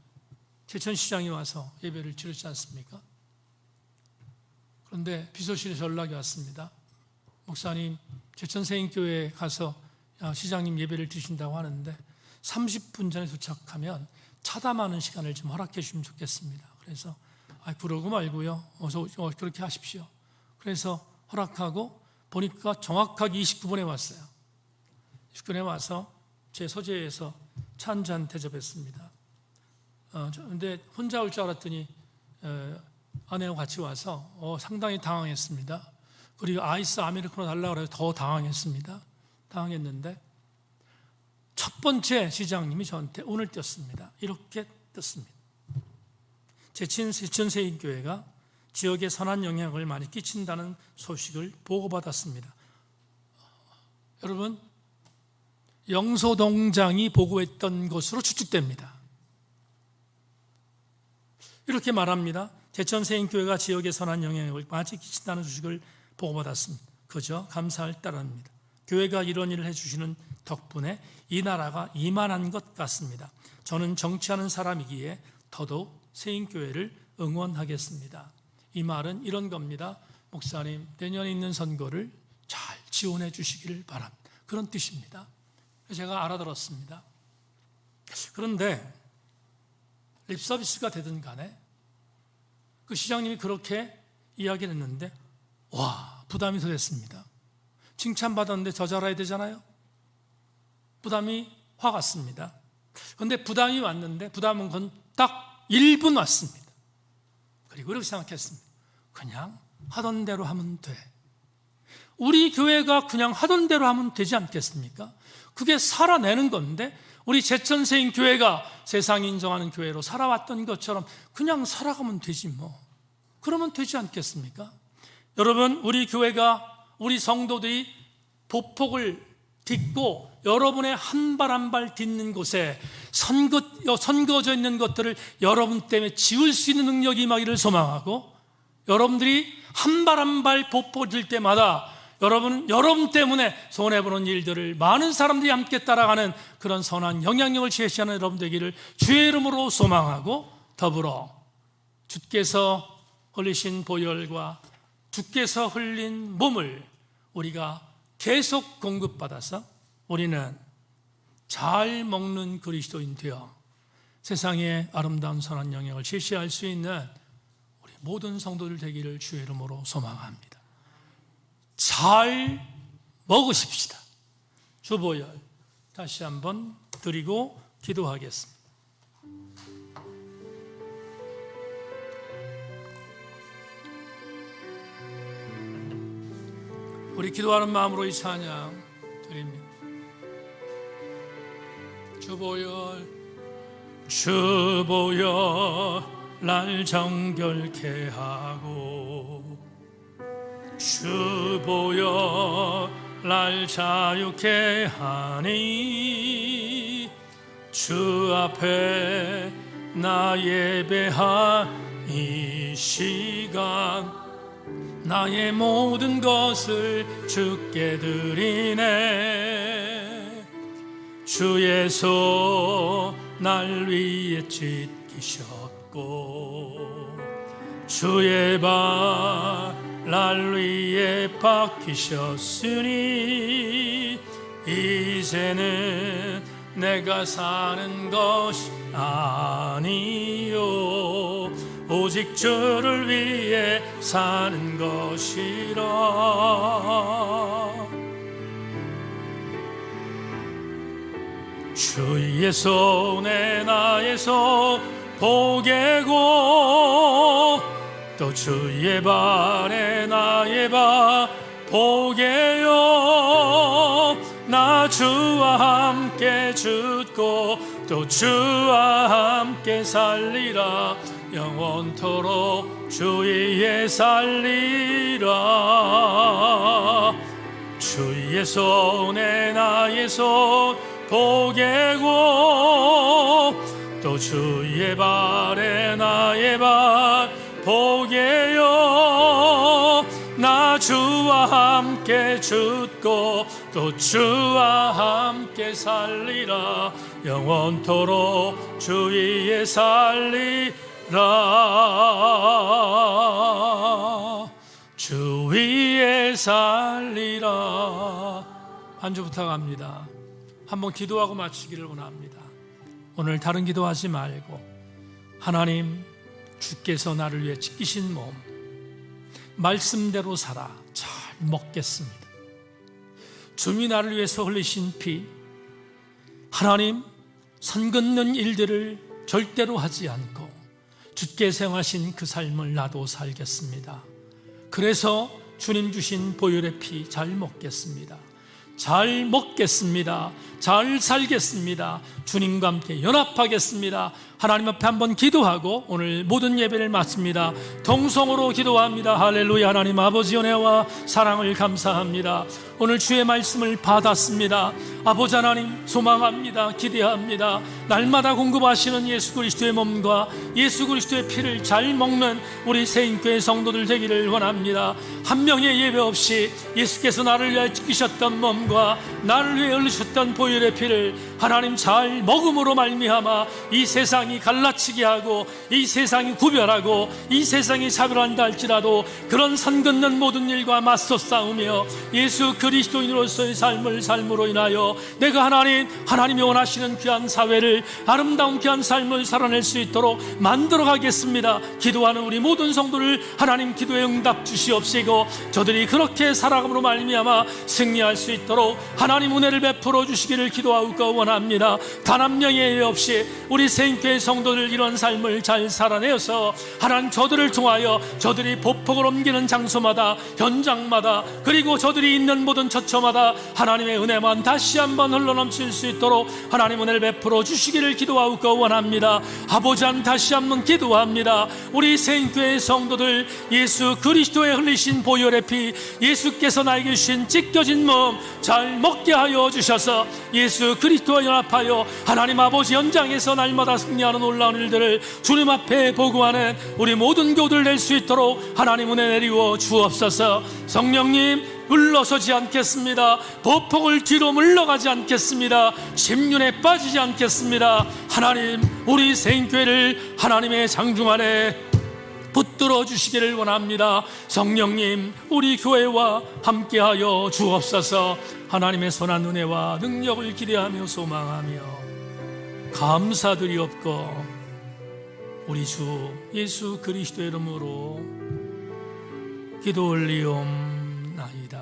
제천시장에 와서 예배를 드렸지 않습니까? 그런데 비서실에서 연락이 왔습니다. 목사님, 제천세인교회에 가서 시장님 예배를 드신다고 하는데 30분 전에 도착하면 차담하는 시간을 좀 허락해 주시면 좋겠습니다. 그래서 그러고 말고요, 어서 그렇게 하십시오. 그래서 허락하고 보니까 정확하게 29분에 왔어요. 29분에 와서 제 서재에서 차 한 잔 대접했습니다. 근데 혼자 올 줄 알았더니 아내와 같이 와서 상당히 당황했습니다. 그리고 아이스 아메리카노 달라고 해서 더 당황했는데 첫 번째 시장님이 저한테 오늘 떴습니다. 이렇게 떴습니다. 제천세인교회가 지역에 선한 영향을 많이 끼친다는 소식을 보고받았습니다. 여러분, 영소동장이 보고했던 것으로 추측됩니다. 이렇게 말합니다. 제천세인교회가 지역에 선한 영향을 많이 끼친다는 소식을 보고받았습니다. 그저 감사할 따름입니다. 교회가 이런 일을 해주시는 덕분에 이 나라가 이만한 것 같습니다. 저는 정치하는 사람이기에 더더욱 세인교회를 응원하겠습니다. 이 말은 이런 겁니다. 목사님, 내년에 있는 선거를 잘 지원해 주시기를 바랍니다. 그런 뜻입니다. 제가 알아들었습니다. 그런데 립서비스가 되든 간에 그 시장님이 그렇게 이야기를 했는데 부담이 더 됐습니다. 칭찬받았는데 저 잘해야 되잖아요. 부담이 확 왔습니다. 그런데 부담이 왔는데 부담은 건 딱 1분 왔습니다. 그리고 이렇게 생각했습니다. 그냥 하던 대로 하면 돼. 우리 교회가 그냥 하던 대로 하면 되지 않겠습니까? 그게 살아내는 건데 우리 제천세인교회가 세상이 인정하는 교회로 살아왔던 것처럼 그냥 살아가면 되지 뭐. 그러면 되지 않겠습니까? 여러분, 우리 교회가, 우리 성도들이 보폭을 딛고 여러분의 한 발 한 발 딛는 곳에 선거져 있는 것들을 여러분 때문에 지울 수 있는 능력이 임하기를 소망하고, 여러분들이 한 발 한 발 보폭 딜 때마다 여러분 때문에 손해보는 일들을 많은 사람들이 함께 따라가는 그런 선한 영향력을 제시하는 여러분 되기를 주의 이름으로 소망하고, 더불어 주께서 흘리신 보혈과 주께서 흘린 몸을 우리가 계속 공급받아서 우리는 잘 먹는 그리스도인 되어 세상에 아름다운 선한 영향을 제시할 수 있는 우리 모든 성도들 되기를 주의 이름으로 소망합니다. 잘 먹으십시다. 주보혈 다시 한번 드리고 기도하겠습니다. 우리 기도하는 마음으로 이 찬양 드립니다. 주보혈 날 정결케 하고 주 보여 날 자유케 하니 주 앞에 나 예배한 이 시간 나의 모든 것을 주께 드리네. 주의 손 날 위에 찢기셨고 주의 발 날 위에 박히셨으니 이제는 내가 사는 것이 아니요 오직 주를 위해 사는 것이라. 주의 손에 나의 손 보게고 또 주의 발에 나의 발 보게요. 나 주와 함께 죽고 또 주와 함께 살리라. 영원토록 주 위에 살리라. 주의 손에 나의 손 보게고 또 주의 발에 나의 발 보게요. 나 주와 함께 죽고 또 주와 함께 살리라. 영원토록 주 위에 살리라. 주 위에 살리라. 한 주 부탁합니다. 한번 기도하고 마치기를 원합니다. 오늘 다른 기도하지 말고 하나님, 주께서 나를 위해 지키신 몸 말씀대로 살아 잘 먹겠습니다. 주님이 나를 위해서 흘리신 피, 하나님, 선 긋는 일들을 절대로 하지 않고 주께서 행하신 그 삶을 나도 살겠습니다. 그래서 주님 주신 보혈의 피 잘 먹겠습니다. 잘 먹겠습니다. 잘 살겠습니다. 주님과 함께 연합하겠습니다. 하나님 앞에 한번 기도하고 오늘 모든 예배를 마칩니다. 동성으로 기도합니다. 할렐루야. 하나님 아버지 은혜와 사랑을 감사합니다. 오늘 주의 말씀을 받았습니다. 아버지 하나님 소망합니다. 기대합니다. 날마다 공급하시는 예수 그리스도의 몸과 예수 그리스도의 피를 잘 먹는 우리 새인교회 성도들 되기를 원합니다. 한 명의 예배 없이 예수께서 나를 위해 지키셨던 몸과 나를 위해 흘리셨던 보혈의 피를 하나님 잘 먹음으로 말미암아 이 세상이 갈라치게 하고 이 세상이 구별하고 이 세상이 차별한다 할지라도 그런 선 긋는 모든 일과 맞서 싸우며 예수 그리스도인으로서의 삶을 삶으로 인하여 내가 하나님이 원하시는 귀한 사회를, 아름다운 귀한 삶을 살아낼 수 있도록 만들어 가겠습니다. 기도하는 우리 모든 성도를 하나님 기도에 응답 주시옵시고 저들이 그렇게 살아감으로 말미암아 승리할 수 있도록 하나님 은혜를 베풀어 주시기를 기도하고 원합니다. 단 한 명의 예외 없이 우리 새인교회 성도들 이런 삶을 잘 살아내어서 하나님 저들을 통하여 저들이 보폭을 옮기는 장소마다, 현장마다, 그리고 저들이 있는 모든 처처마다 하나님의 은혜만 다시 한번 흘러넘칠 수 있도록 하나님 은혜를 베풀어 주시기를 기도하고 원합니다. 아버지 하나님 다시 한번 기도합니다. 우리 새인교회 성도들 예수 그리스도의 흘리신 보혈의 피, 예수께서 나에게 주신 찢겨진 몸 잘 먹게 하여 주셔서 예수 그리스도와 연합하여 하나님 아버지 현장에서 날마다 승리하는 놀라운 일들을 주님 앞에 보고하는 우리 모든 교우들 낼 수 있도록 하나님 은혜 내리워 주옵소서. 성령님 물러서지 않겠습니다. 보폭을 뒤로 물러가지 않겠습니다. 심륜에 빠지지 않겠습니다. 하나님 우리 새인교회를 하나님의 장중 안에 붙들어 주시기를 원합니다. 성령님 우리 교회와 함께하여 주옵소서. 하나님의 선한 은혜와 능력을 기대하며 소망하며 감사드리옵고 우리 주 예수 그리스도의 이름으로 기도 올리옵나이다.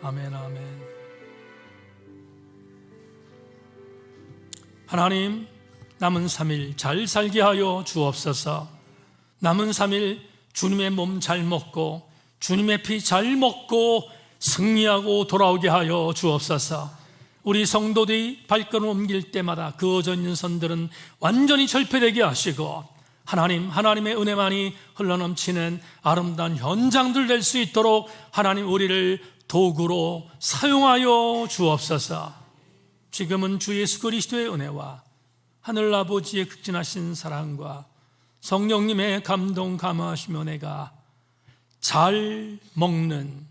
아멘 아멘. 하나님 남은 3일 잘 살게 하여 주옵소서. 남은 3일 주님의 몸 잘 먹고 주님의 피 잘 먹고 승리하고 돌아오게 하여 주옵소서. 우리 성도들이 발걸음 옮길 때마다 그어져 있는 선들은 완전히 절폐되게 하시고 하나님의 은혜만이 흘러넘치는 아름다운 현장들 될 수 있도록 하나님 우리를 도구로 사용하여 주옵소서. 지금은 주 예수 그리스도의 은혜와 하늘아버지의 극진하신 사랑과 성령님의 감동 감화하시며 내가 잘 먹는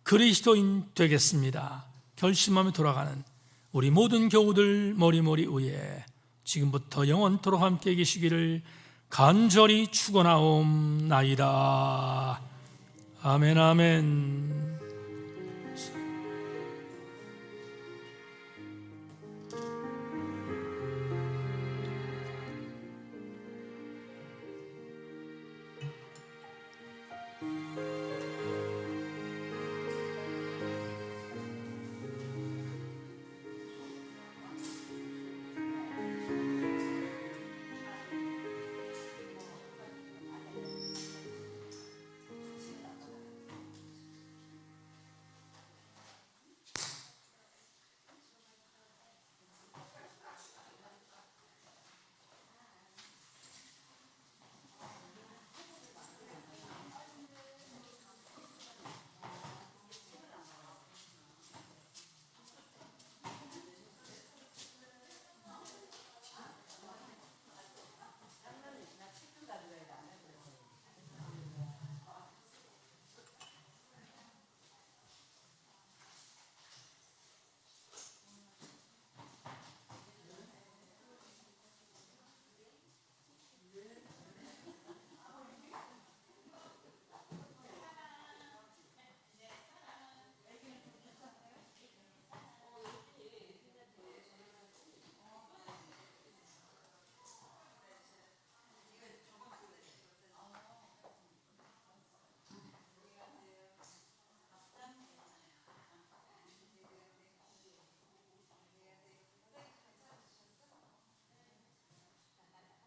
그리스도인 되겠습니다 결심하며 돌아가는 우리 모든 교우들 머리머리 위에 지금부터 영원토록 함께 계시기를 간절히 축원하옵나이다. 아멘 아멘.